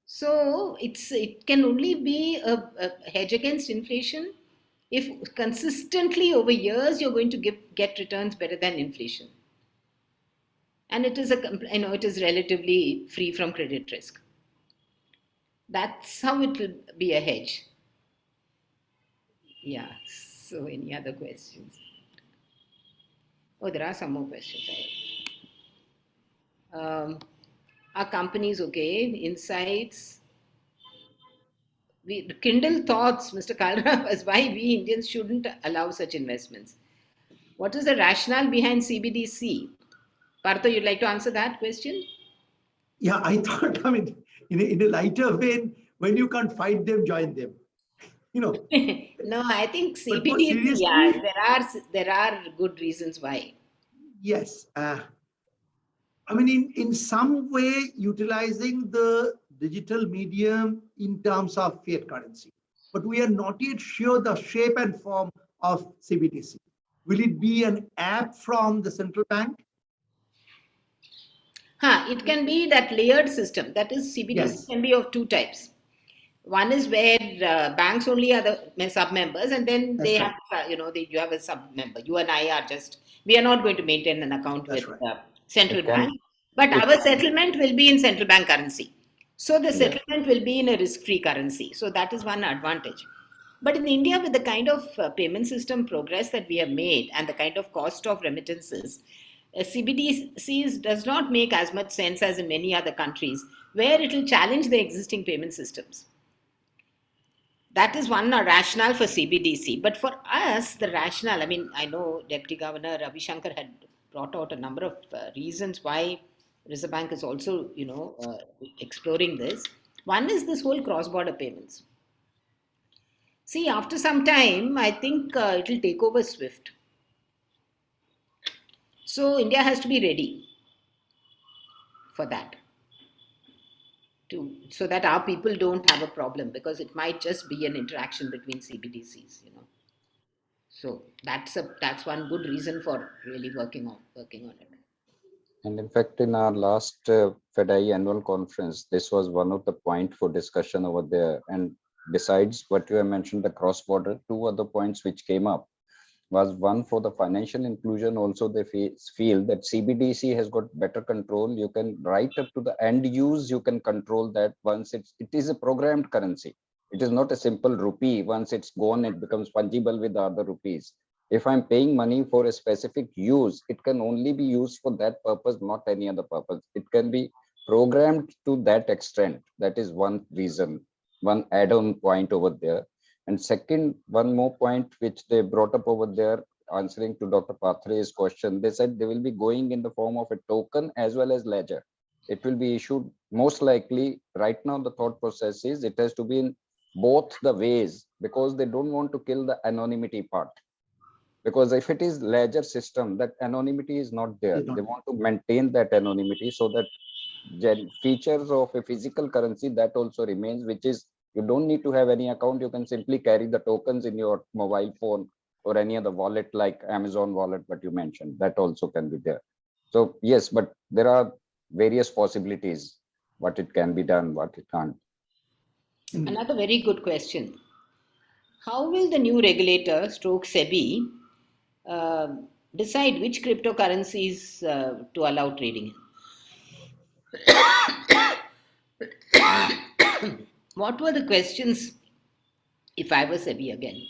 So it can only be a hedge against inflation if consistently over years you're going to get returns better than inflation, and it is it is relatively free from credit risk. That's how it will be a hedge. Yeah. So any other questions? Oh, there are some more questions. Our companies, okay, insights. Kindle thoughts, Mr. Kalra, as why we Indians shouldn't allow such investments. What is the rationale behind CBDC? Partho, you'd like to answer that question? Yeah, I thought, I mean, in a lighter vein, when you can't fight them, join them. No, I think But CBDC, yeah, seriously, there are good reasons why. yes. I mean, in some way, utilizing the digital medium in terms of fiat currency. But we are not yet sure the shape and form of CBDC. Will it be an app from the central bank? It can be that layered system. That is, CBDC can be of two types. One is where banks only are the sub-members, and then they have, you have a sub-member. You and I are we are not going to maintain an account with central bank, but our settlement will be in central bank currency. So the settlement will be in a risk-free currency. So that is one advantage. But in India, with the kind of payment system progress that we have made and the kind of cost of remittances, CBDCs does not make as much sense as in many other countries where it will challenge the existing payment systems. That is one rationale for CBDC. But for us, the rationale, I mean, I know Deputy Governor Ravi Shankar had brought out a number of reasons why Reserve Bank is also, exploring this. One is this whole cross-border payments. See, after some time, I think it will take over SWIFT. So India has to be ready for that, so that our people don't have a problem, because it might just be an interaction between CBDCs. So that's one good reason for really working on it. And in fact, in our last FEDI annual conference, this was one of the points for discussion over there. And besides what you have mentioned, the cross-border, two other points which came up was one for the financial inclusion. Also, they feel that CBDC has got better control. You can right up to the end use, you can control that once it is a programmed currency. It is not a simple rupee. Once it's gone, it becomes fungible with the other rupees. If I'm paying money for a specific use, it can only be used for that purpose, not any other purpose. It can be programmed to that extent. That is one reason, one add-on point over there. And second, one more point which they brought up over there, answering to Dr. Pathre's question, they said they will be going in the form of a token as well as ledger. It will be issued most likely. Right now, the thought process is it has to be in both the ways, because they don't want to kill the anonymity part. Because if it is ledger system, that anonymity is not there. Is not They want to maintain that anonymity so that features of a physical currency that also remains, which is you don't need to have any account. You can simply carry the tokens in your mobile phone or any other wallet like Amazon wallet, what you mentioned, that also can be there. So yes, but there are various possibilities, what it can be done, what it can't. Another very good question. How will the new regulator, stroke SEBI, decide which cryptocurrencies to allow trading in? What were the questions if I were SEBI again?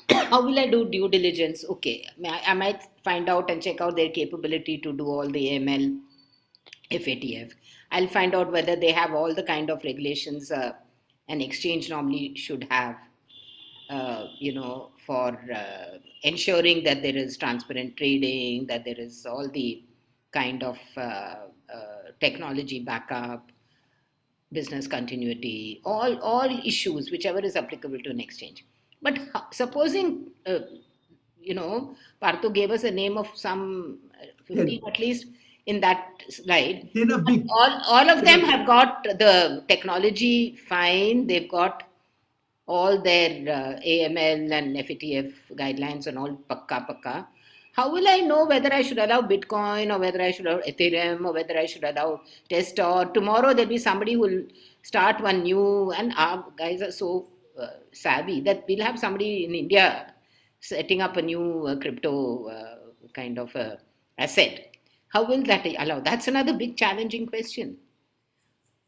How will I do due diligence? Okay, I might find out and check out their capability to do all the AML, FATF. I'll find out whether they have all the kind of regulations an exchange normally should have, for ensuring that there is transparent trading, that there is all the kind of technology backup, business continuity, all issues, whichever is applicable to an exchange. But supposing, Partho gave us a name of some 15 at least in that slide. They're a big. All of them have got the technology fine. They've got all their AML and FATF guidelines and all pakka. How will I know whether I should allow Bitcoin or whether I should allow Ethereum or whether I should allow Test? Or tomorrow there'll be somebody who will start one new, and our guys are so savvy that we'll have somebody in India setting up a new crypto kind of asset. How will that allow? That's another big challenging question.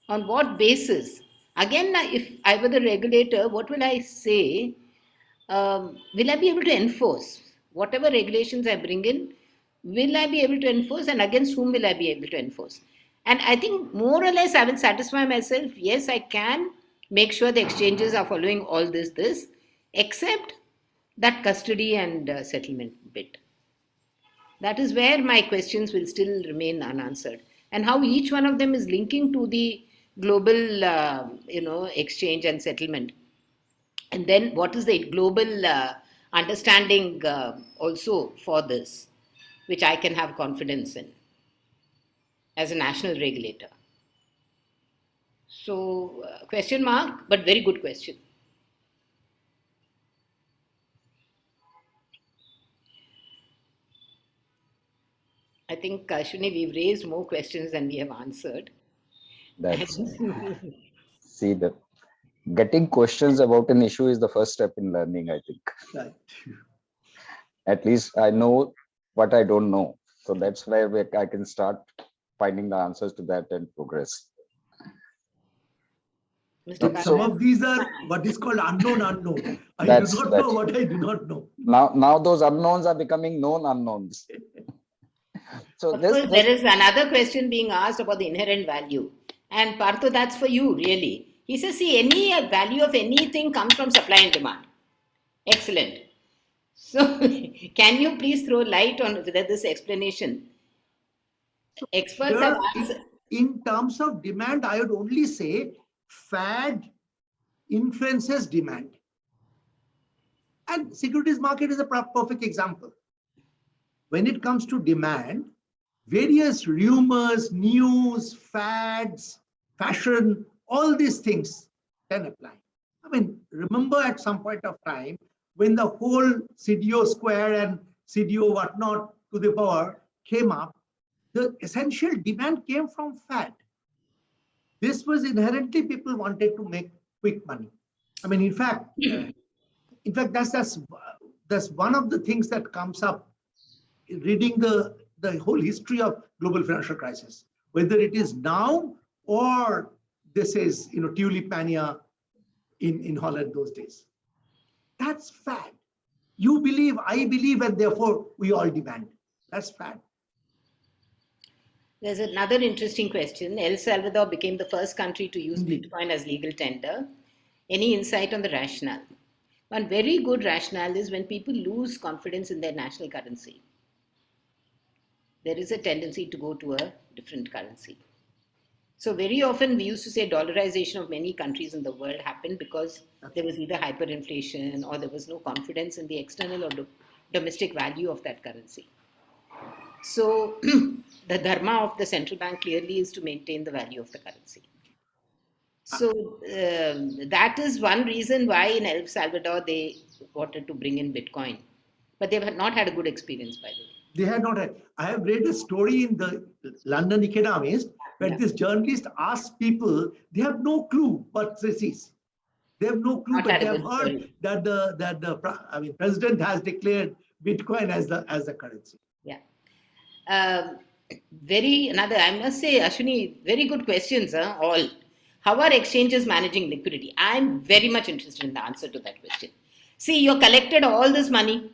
On what basis? Again, if I were the regulator, what will I say? Will I be able to enforce? Whatever regulations I bring in, will I be able to enforce, and against whom will I be able to enforce? And I think more or less I will satisfy myself, yes, I can make sure the exchanges are following all this, except that custody and settlement bit. That is where my questions will still remain unanswered. And how each one of them is linking to the global, exchange and settlement. And then what is the global understanding also for this, which I can have confidence in as a national regulator. So, question mark, but very good question. I think, Ashwini, we've raised more questions than we have answered. That's see, the getting questions about an issue is the first step in learning, I think. Right. At least I know what I don't know. So that's where I can start finding the answers to that and progress. Some of these are what is called unknown. I do not know what I do not know. Now those unknowns are becoming known unknowns. So of course, there is another question being asked about the inherent value. And Partho, that's for you, really. He says, see, any value of anything comes from supply and demand. Excellent. So, can you please throw light on whether this explanation? Experts have answered. In terms of demand, I would only say fad influences demand. And securities market is a perfect example. When it comes to demand, various rumors, news, fads, fashion, all these things can apply. I mean, remember at some point of time, when the whole CDO square and CDO whatnot to the power came up, the essential demand came from fad. This was inherently people wanted to make quick money. I mean, in fact, that's one of the things that comes up reading the whole history of global financial crisis, whether it is now or this is, tulip mania in Holland those days. That's fad. You believe, I believe, and therefore we all demand. That's fad. There's another interesting question. El Salvador became the first country to use Bitcoin as legal tender. Any insight on the rationale? One very good rationale is when people lose confidence in their national currency, there is a tendency to go to a different currency. So very often we used to say dollarization of many countries in the world happened because there was either hyperinflation or there was no confidence in the external or domestic value of that currency. So the dharma of the central bank clearly is to maintain the value of the currency. So that is one reason why in El Salvador they wanted to bring in Bitcoin, but they have not had a good experience, by the way. They had not had. I have read a story in the London Economist where Yeah. this journalist asked people, they have no clue what this is. They have no clue, Not but had a they have good heard story. that the president has declared Bitcoin as the currency. Yeah. I must say, Ashwini, very good questions, all. How are exchanges managing liquidity? I'm very much interested in the answer to that question. See, you collected all this money.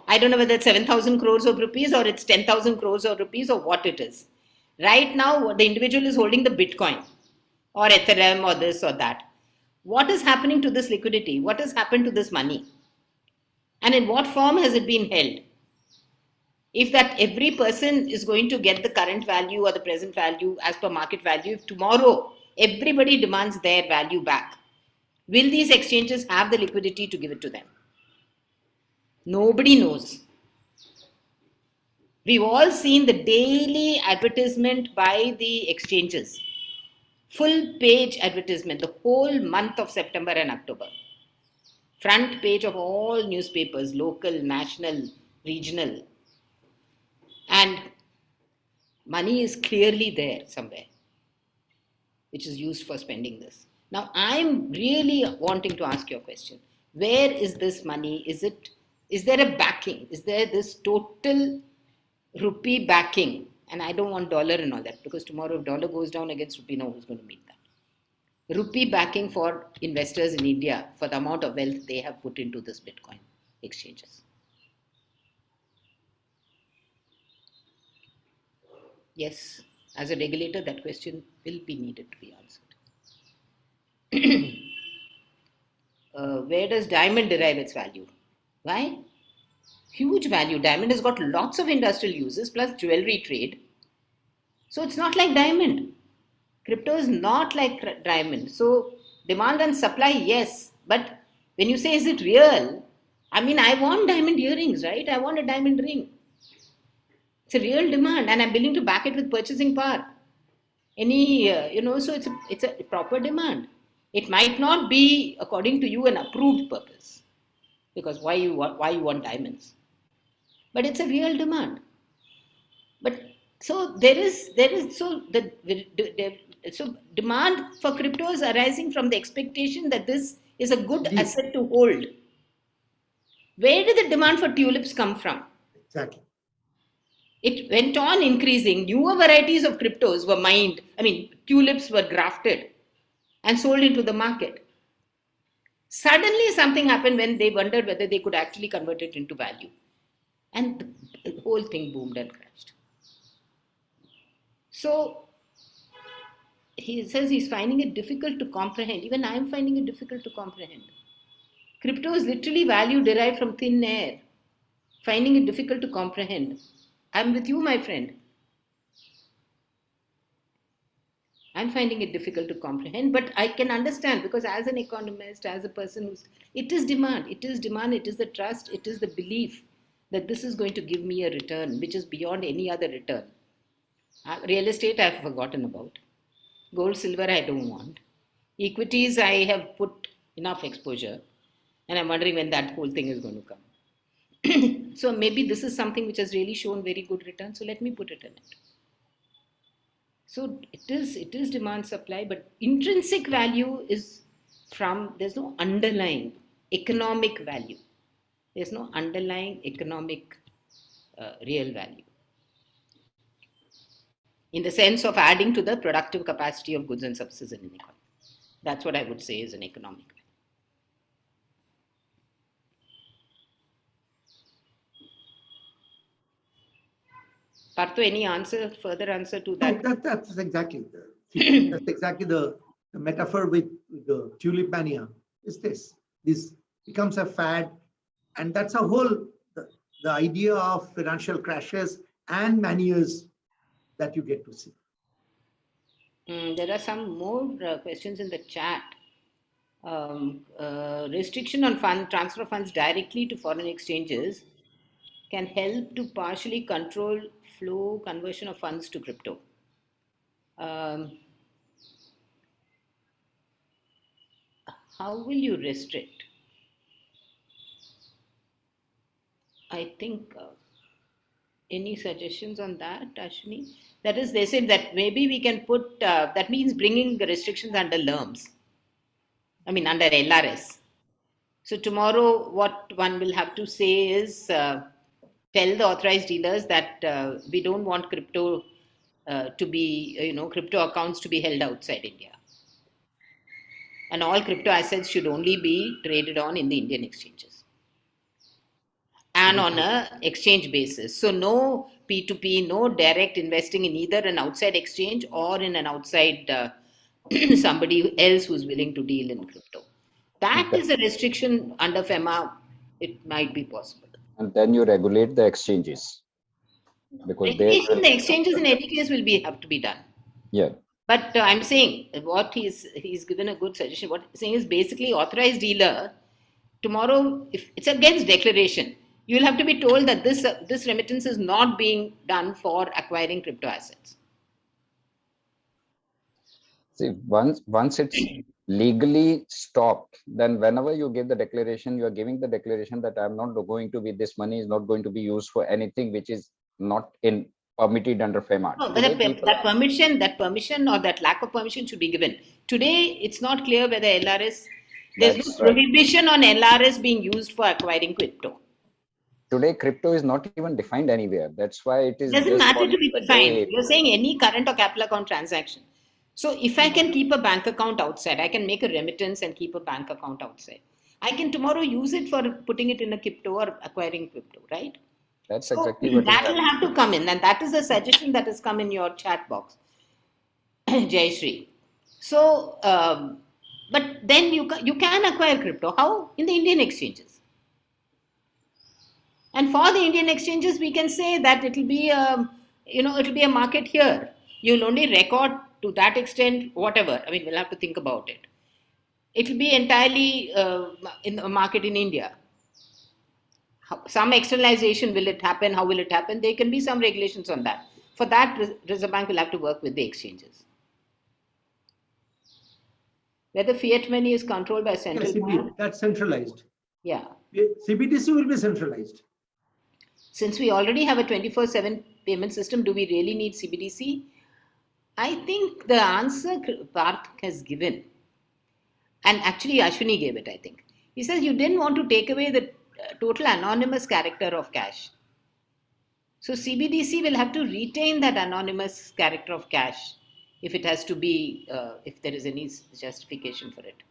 I don't know whether it's 7,000 crores of rupees or it's 10,000 crores of rupees or what it is. Right now, the individual is holding the Bitcoin or Ethereum or this or that. What is happening to this liquidity? What has happened to this money? And in what form has it been held? If that every person is going to get the current value or the present value as per market value, if tomorrow everybody demands their value back, will these exchanges have the liquidity to give it to them? Nobody knows. We've all seen the daily advertisement by the exchanges, full page advertisement, the whole month of September and October. Front page of all newspapers, local, national, regional. And money is clearly there somewhere, which is used for spending this. Now, I'm really wanting to ask you a question. Where is this money? Is there a backing? Is there this total rupee backing? And I don't want dollar and all that, because tomorrow if dollar goes down against rupee, no who's going to meet that. Rupee backing for investors in India for the amount of wealth they have put into this Bitcoin exchanges. Yes, as a regulator, that question will be needed to be answered. Where does diamond derive its value? Why? Huge value. Diamond has got lots of industrial uses plus jewelry trade. So it's not like diamond. Crypto is not like diamond. So demand and supply, yes. But when you say, is it real? I mean, I want diamond earrings, right? I want a diamond ring. It's a real demand, and I'm willing to back it with purchasing power. So it's a proper demand. It might not be, according to you, an approved purpose, because why you want diamonds, but it's a real demand. But so so demand for crypto is arising from the expectation that this is a good Indeed. asset to hold. Where did the demand for tulips come from? Exactly. It went on increasing. Newer varieties of cryptos were mined. I mean, tulips were grafted and sold into the market. Suddenly, something happened when they wondered whether they could actually convert it into value. And the whole thing boomed and crashed. So, he says he's finding it difficult to comprehend. Even I'm finding it difficult to comprehend. Crypto is literally value derived from thin air. Finding it difficult to comprehend. I'm with you, my friend. I'm finding it difficult to comprehend, but I can understand, because as an economist, as a person it is demand, it is the trust, it is the belief that this is going to give me a return which is beyond any other return. Real estate I've forgotten about. Gold, silver I don't want. Equities I have put enough exposure, and I'm wondering when that whole thing is going to come. So maybe this is something which has really shown very good return, so let me put it in it. So it is demand supply, but intrinsic value is there's no underlying economic value. There's no underlying economic real value. In the sense of adding to the productive capacity of goods and services in an economy. That's what I would say is an economic value. Partho, any further answer to that? No, that's exactly that's exactly the the metaphor with the tulip mania is this. This becomes a fad, and that's a whole the idea of financial crashes and manias that you get to see. There are some more questions in the chat. Restriction on transfer funds directly to foreign exchanges can help to partially control flow conversion of funds to crypto. How will you restrict? I think any suggestions on that, Ashwini? That is, they said that maybe we can put, that means bringing the restrictions under LERMS. I mean, under LRS. So tomorrow, what one will have to say is tell the authorized dealers that we don't want crypto to be, crypto accounts to be held outside India. And all crypto assets should only be traded on in the Indian exchanges and on a exchange basis. So no P2P, no direct investing in either an outside exchange or in an outside somebody else who's willing to deal in crypto. That is a restriction under FEMA. It might be possible. And then you regulate the exchanges. Because Regulation, the exchanges in any case will have to be done. Yeah. But I'm saying what he's given a good suggestion. What he's saying is basically authorized dealer. Tomorrow, if it's against declaration, you will have to be told that this remittance is not being done for acquiring crypto assets. See, once it's legally stopped, then whenever you give the declaration, you are giving the declaration that I'm not going to be, this money is not going to be used for anything which is not permitted under FEMA. No, but that permission or that lack of permission should be given. Today, it's not clear whether LRS, there's no prohibition on LRS being used for acquiring crypto. Today, crypto is not even defined anywhere. That's why it is. Doesn't matter to be defined. You're saying any current or capital account transaction. So if I can keep a bank account outside, I can make a remittance and keep a bank account outside. I can tomorrow use it for putting it in a crypto or acquiring crypto, right? That's exactly what that will have to come in, and that is a suggestion that has come in your chat box, Jayashree. So, but then you can acquire crypto. How? In the Indian exchanges. And for the Indian exchanges, we can say that it will be a market here. You'll only record to that extent, whatever. I mean, we'll have to think about it. It will be entirely in a market in India. Some externalization, will it happen? How will it happen? There can be some regulations on that. For that, Reserve Bank will have to work with the exchanges. Whether fiat money is controlled by central bank. That's centralized. Yeah. CBDC will be centralized. Since we already have a 24/7 payment system, do we really need CBDC? I think the answer Parth has given, and actually Ashwini gave it, I think. He says you didn't want to take away the total anonymous character of cash. So CBDC will have to retain that anonymous character of cash if it has to be, if there is any justification for it.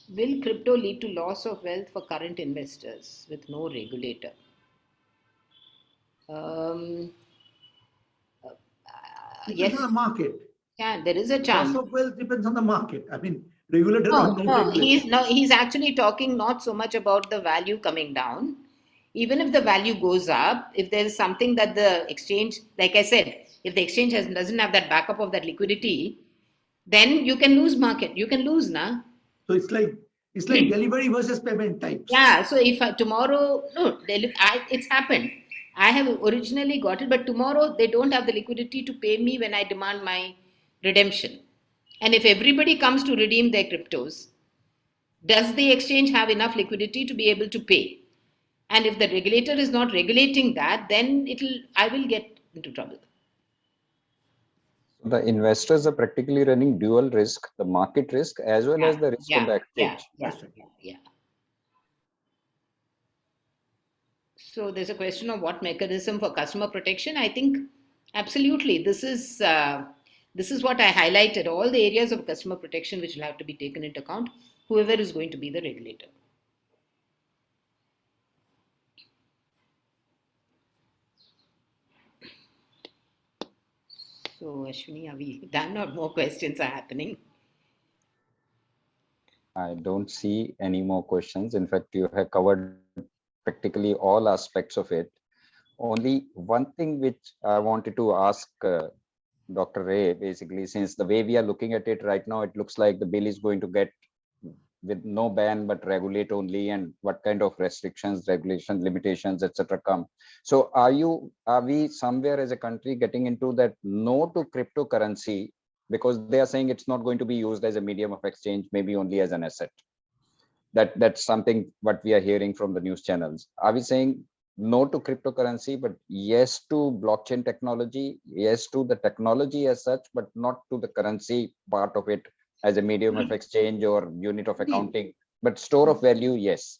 Will crypto lead to loss of wealth for current investors with no regulator? Yes. On the market. Yeah, there is a chance. Loss of wealth depends on the market. I mean, regulator or no regulator. He's actually talking not so much about the value coming down. Even if the value goes up, if there is something that the exchange, like I said, if the exchange doesn't have that backup of that liquidity, then you can lose market. You can lose, na? So it's like delivery versus payment types. Yeah. So if tomorrow, it's happened. I have originally got it, but tomorrow they don't have the liquidity to pay me when I demand my redemption. And if everybody comes to redeem their cryptos, does the exchange have enough liquidity to be able to pay? And if the regulator is not regulating that, then I will get into trouble. The investors are practically running dual risk, the market risk as well as the risk on the exchange. Yeah. So there's a question of what mechanism for customer protection. I think absolutely this is what I highlighted, all the areas of customer protection which will have to be taken into account, whoever is going to be the regulator. So So, Ashwini, are we done or more questions are happening? I don't see any more questions. In fact, you have covered practically all aspects of it. Only one thing which I wanted to ask Dr. Ray, basically, since the way we are looking at it right now, it looks like the bill is going to get with no ban but regulate only, and what kind of restrictions, regulations, limitations, etc. come. So are we somewhere as a country getting into that no to cryptocurrency, because they are saying it's not going to be used as a medium of exchange, maybe only as an asset? That's something what we are hearing from the news channels. Are we saying no to cryptocurrency but yes to blockchain technology, yes to the technology as such, but not to the currency part of it as a medium of exchange or unit of accounting, but store of value? Yes.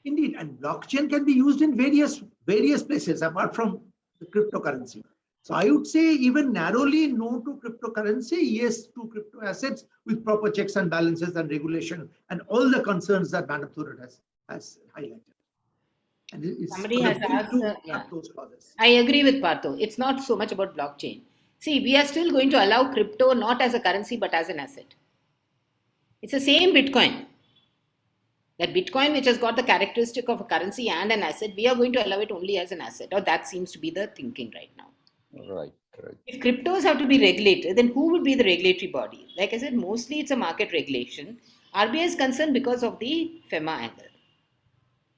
Indeed, and blockchain can be used in various places apart from the cryptocurrency. So I would say even narrowly no to cryptocurrency, yes to crypto assets with proper checks and balances and regulation and all the concerns that Madam Thurat has highlighted. And it's Somebody has asked, yeah. those clauses. I agree with Partho. It's not so much about blockchain. See, we are still going to allow crypto not as a currency but as an asset. It's the same Bitcoin. That Bitcoin, which has got the characteristic of a currency and an asset, we are going to allow it only as an asset. Or that seems to be the thinking right now. Right. If cryptos have to be regulated, then who would be the regulatory body? Like I said, mostly it's a market regulation. RBI is concerned because of the FEMA angle.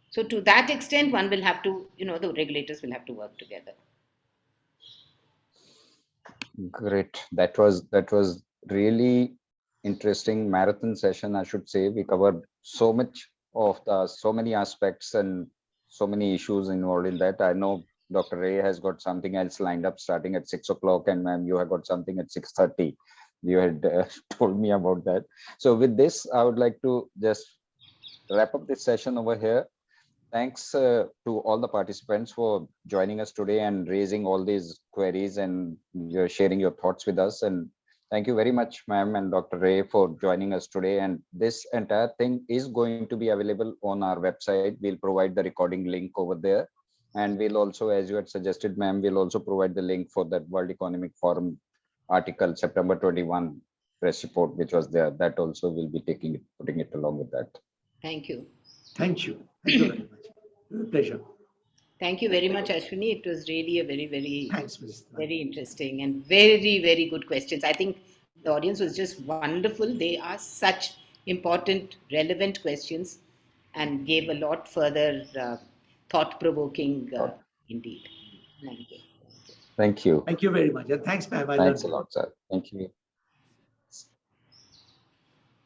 So to that extent, one will have to, the regulators will have to work together. Great. That was really interesting marathon session, I should say. We covered so many aspects and so many issues involved in that. I know Dr. Ray has got something else lined up starting at 6 o'clock, and ma'am, you have got something at 6:30. You had told me about that. So with this, I would like to just wrap up this session over here. Thanks to all the participants for joining us today and raising all these queries, and you're sharing your thoughts with us. And thank you very much, ma'am and Dr. Ray, for joining us today. And this entire thing is going to be available on our website. We'll provide the recording link over there. And we'll also, as you had suggested, ma'am, we'll also provide the link for that World Economic Forum article, September 21 press report, which was there. That also will be putting it along with that. Thank you. Thank you. Thank you very much. Pleasure. Thank you very much, Ashwini. It was really a very, very, Thanks, Ms. very interesting and very, very good questions. I think the audience was just wonderful. They asked such important, relevant questions and gave a lot further thought-provoking indeed. Thank you. Thank you. Thank you very much. And thanks, ma'am. Thanks a lot, sir. Thank you.